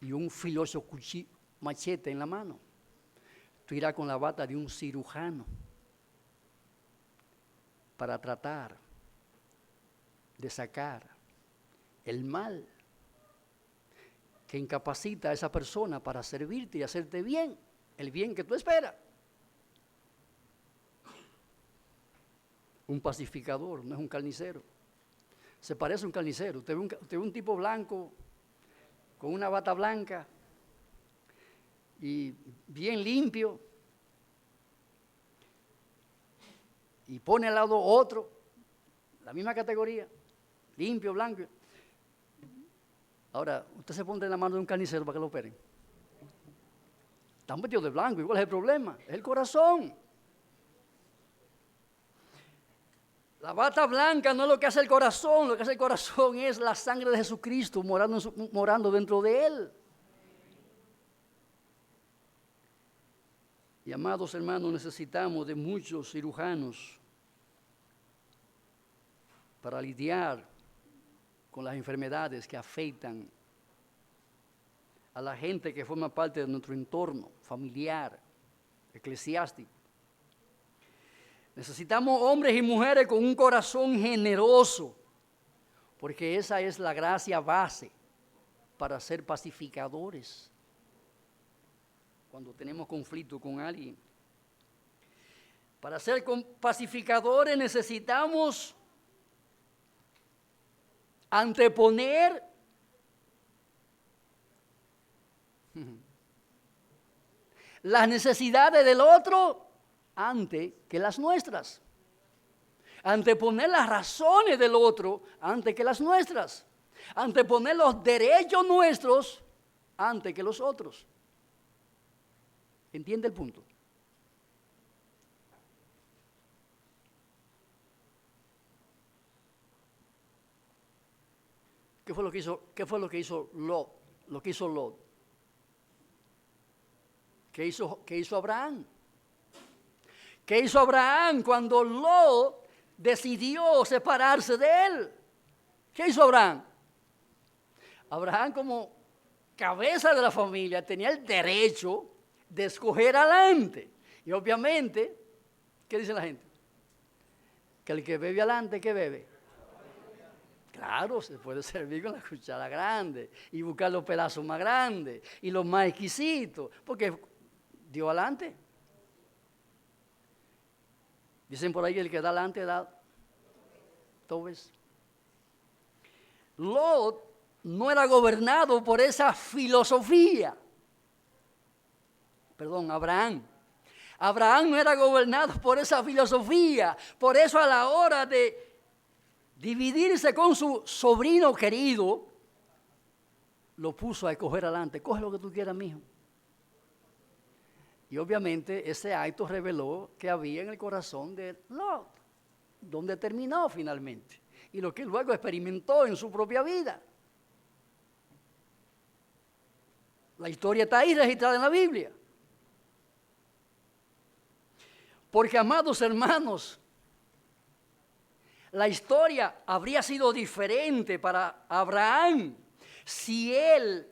y un filoso machete en la mano. Tú irás con la bata de un cirujano para tratar de sacar el mal que incapacita a esa persona para servirte y hacerte bien, el bien que tú esperas. Un pacificador no es un carnicero. Se parece a un carnicero. Usted ve un tipo blanco con una bata blanca y bien limpio, y pone al lado otro, la misma categoría, limpio, blanco. Ahora, usted se pone en la mano de un carnicero para que lo operen. Están vestidos de blanco, igual es el problema, es el corazón. La bata blanca no es lo que hace el corazón, lo que hace el corazón es la sangre de Jesucristo morando dentro de él. Y amados hermanos, necesitamos de muchos cirujanos para lidiar con las enfermedades que afectan a la gente que forma parte de nuestro entorno familiar, eclesiástico. Necesitamos hombres y mujeres con un corazón generoso, porque esa es la gracia base para ser pacificadores. Cuando tenemos conflicto con alguien, para ser pacificadores necesitamos anteponer las necesidades del otro antes que las nuestras. Anteponer las razones del otro antes que las nuestras. Anteponer los derechos nuestros antes que los otros. ¿Entiende el punto? ¿Qué fue lo que hizo Lot? Lo que hizo Lot. ¿Qué hizo Abraham? ¿Qué hizo Abraham cuando Lot decidió separarse de él? ¿Qué hizo Abraham? Abraham, como cabeza de la familia, tenía el derecho de escoger adelante. Y obviamente, ¿qué dice la gente? Que el que bebe adelante, ¿qué bebe? Claro, se puede servir con la cuchara grande y buscar los pedazos más grandes y los más exquisitos, porque dio adelante. Dicen por ahí, el que da adelante da todo veces. Lot no era gobernado por esa filosofía. Perdón, Abraham. Abraham no era gobernado por esa filosofía. Por eso a la hora de dividirse con su sobrino querido, lo puso a escoger adelante. Coge lo que tú quieras, mijo. Y obviamente ese acto reveló que había en el corazón de Lot, donde terminó finalmente, y lo que luego experimentó en su propia vida. La historia está ahí registrada en la Biblia. Porque, amados hermanos, la historia habría sido diferente para Abraham si él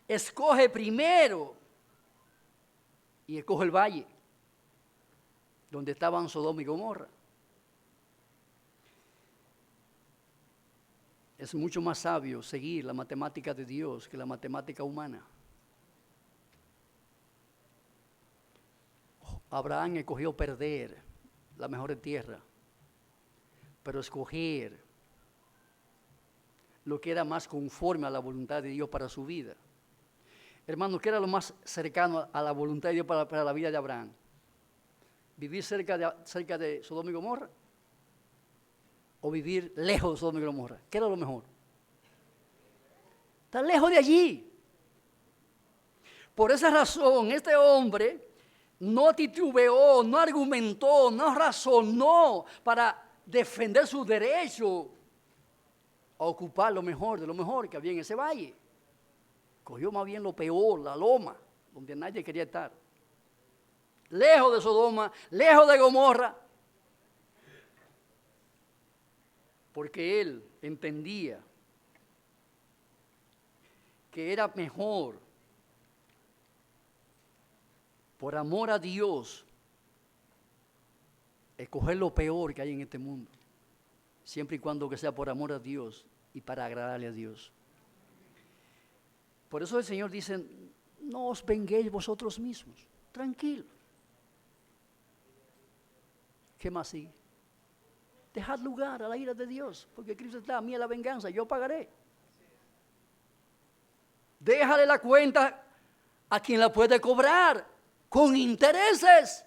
escoge primero y escoge el valle donde estaban Sodoma y Gomorra. Es mucho más sabio seguir la matemática de Dios que la matemática humana. Abraham escogió perder la mejor tierra, pero escoger lo que era más conforme a la voluntad de Dios para su vida. Hermanos, ¿qué era lo más cercano a la voluntad de Dios para la vida de Abraham? ¿Vivir cerca de Sodoma y Gomorra? ¿O vivir lejos de Sodoma y Gomorra? ¿Qué era lo mejor? Estar lejos de allí. Por esa razón, este hombre no titubeó, no argumentó, no razonó para defender su derecho a ocupar lo mejor de lo mejor que había en ese valle. Cogió más bien lo peor, la loma, donde nadie quería estar. Lejos de Sodoma, lejos de Gomorra. Porque él entendía que era mejor, por amor a Dios, escoger lo peor que hay en este mundo, siempre y cuando que sea por amor a Dios y para agradarle a Dios. Por eso el Señor dice, no os venguéis vosotros mismos, tranquilos. ¿Qué más sigue? Dejad lugar a la ira de Dios, porque Cristo está, a mí es la venganza, yo pagaré. Déjale la cuenta a quien la puede cobrar, con intereses.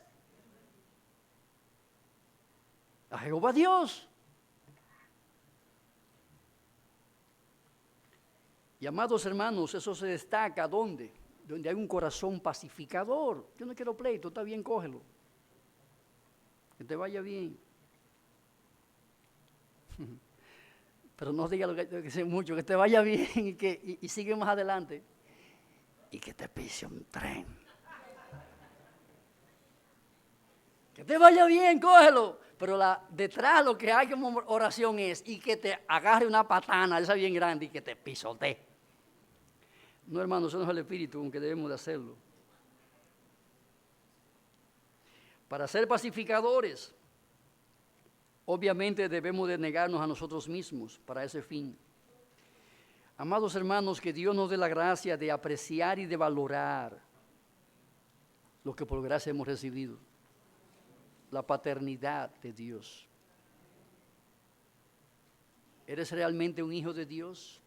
A Jehová Dios. Y amados hermanos, eso se destaca ¿dónde? Donde hay un corazón pacificador. Yo no quiero pleito, está bien, cógelo. Que te vaya bien. Pero no diga lo que sé mucho, que te vaya bien y sigue más adelante. Y que te pise un tren. Que te vaya bien, cógelo. Pero detrás lo que hay como oración es y que te agarre una patana, esa bien grande, y que te pisotee. No, hermanos, eso no es el espíritu con que debemos de hacerlo. Para ser pacificadores, obviamente debemos de negarnos a nosotros mismos para ese fin. Amados hermanos, que Dios nos dé la gracia de apreciar y de valorar lo que por gracia hemos recibido. La paternidad de Dios. ¿Eres realmente un hijo de Dios?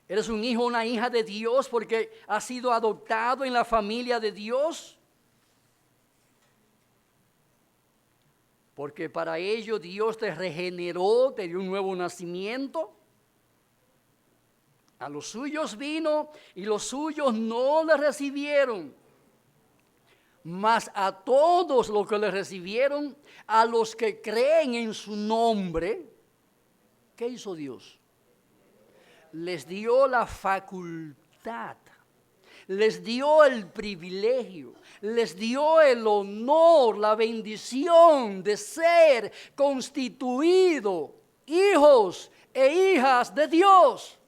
¿Eres un hijo o una hija de Dios porque has sido adoptado en la familia de Dios? Porque para ello Dios te regeneró, te dio un nuevo nacimiento. A los suyos vino y los suyos no le recibieron. Mas a todos los que le recibieron, a los que creen en su nombre, ¿qué hizo Dios? Les dio la facultad, les dio el privilegio, les dio el honor, la bendición de ser constituido hijos e hijas de Dios.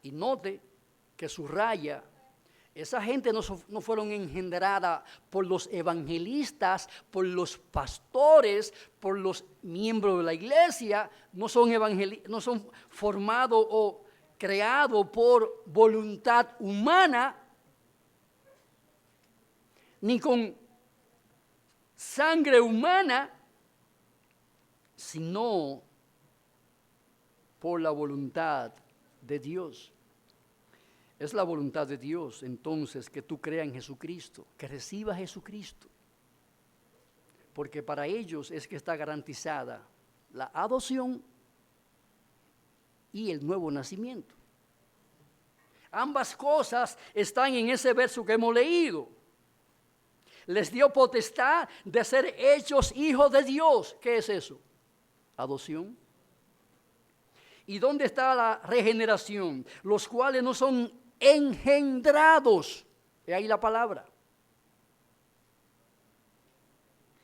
Y note que subraya, esa gente no fueron engendrada por los evangelistas, por los pastores, por los miembros de la iglesia, no son formados o creados por voluntad humana, ni con sangre humana, sino por la voluntad de Dios. Es la voluntad de Dios, entonces, que tú creas en Jesucristo, que recibas a Jesucristo. Porque para ellos es que está garantizada la adopción y el nuevo nacimiento. Ambas cosas están en ese verso que hemos leído. Les dio potestad de ser hechos hijos de Dios. ¿Qué es eso? Adopción. ¿Y dónde está la regeneración? Los cuales no son engendrados. Y ahí la palabra.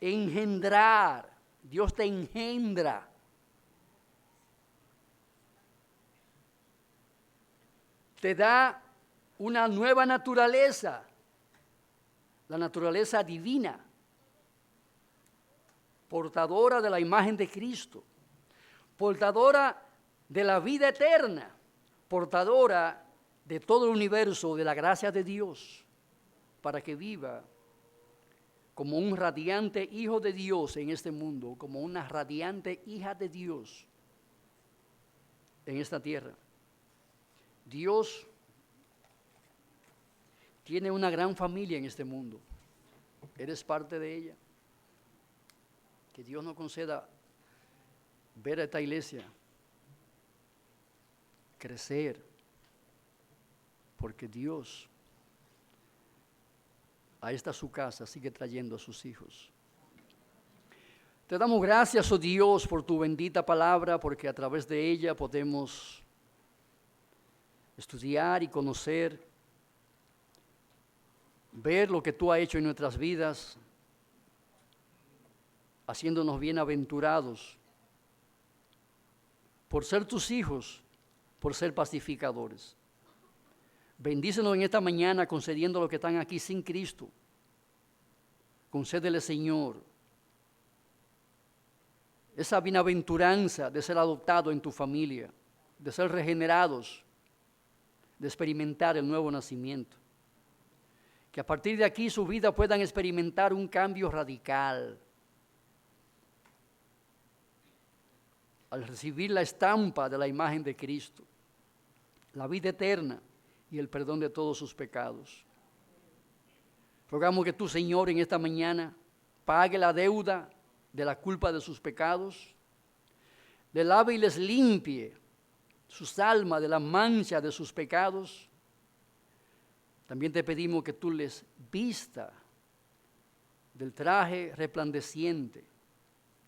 Engendrar. Dios te engendra. Te da una nueva naturaleza. La naturaleza divina. Portadora de la imagen de Cristo. Portadora de la vida eterna. Portadora de todo el universo, de la gracia de Dios, para que viva como un radiante hijo de Dios en este mundo, como una radiante hija de Dios en esta tierra. Dios tiene una gran familia en este mundo. Eres parte de ella. Que Dios nos conceda ver a esta iglesia crecer, porque Dios a esta su casa sigue trayendo a sus hijos. Te damos gracias, oh Dios, por tu bendita palabra, porque a través de ella podemos estudiar y conocer, ver lo que tú has hecho en nuestras vidas, haciéndonos bienaventurados por ser tus hijos, por ser pacificadores. Bendícenos en esta mañana concediendo a los que están aquí sin Cristo. Concédele, Señor, esa bienaventuranza de ser adoptado en tu familia, de ser regenerados, de experimentar el nuevo nacimiento. Que a partir de aquí su vida puedan experimentar un cambio radical. Al recibir la estampa de la imagen de Cristo, la vida eterna y el perdón de todos sus pecados. Rogamos que tú, Señor, en esta mañana pague la deuda de la culpa de sus pecados, le lave y les limpie sus almas de la mancha de sus pecados. También te pedimos que tú les vista del traje resplandeciente,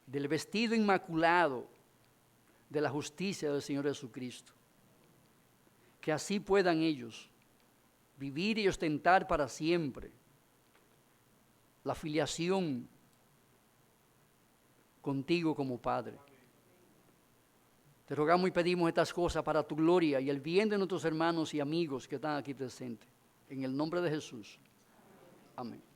del vestido inmaculado de la justicia del Señor Jesucristo. Que así puedan ellos vivir y ostentar para siempre la filiación contigo como Padre. Te rogamos y pedimos estas cosas para tu gloria y el bien de nuestros hermanos y amigos que están aquí presentes. En el nombre de Jesús. Amén.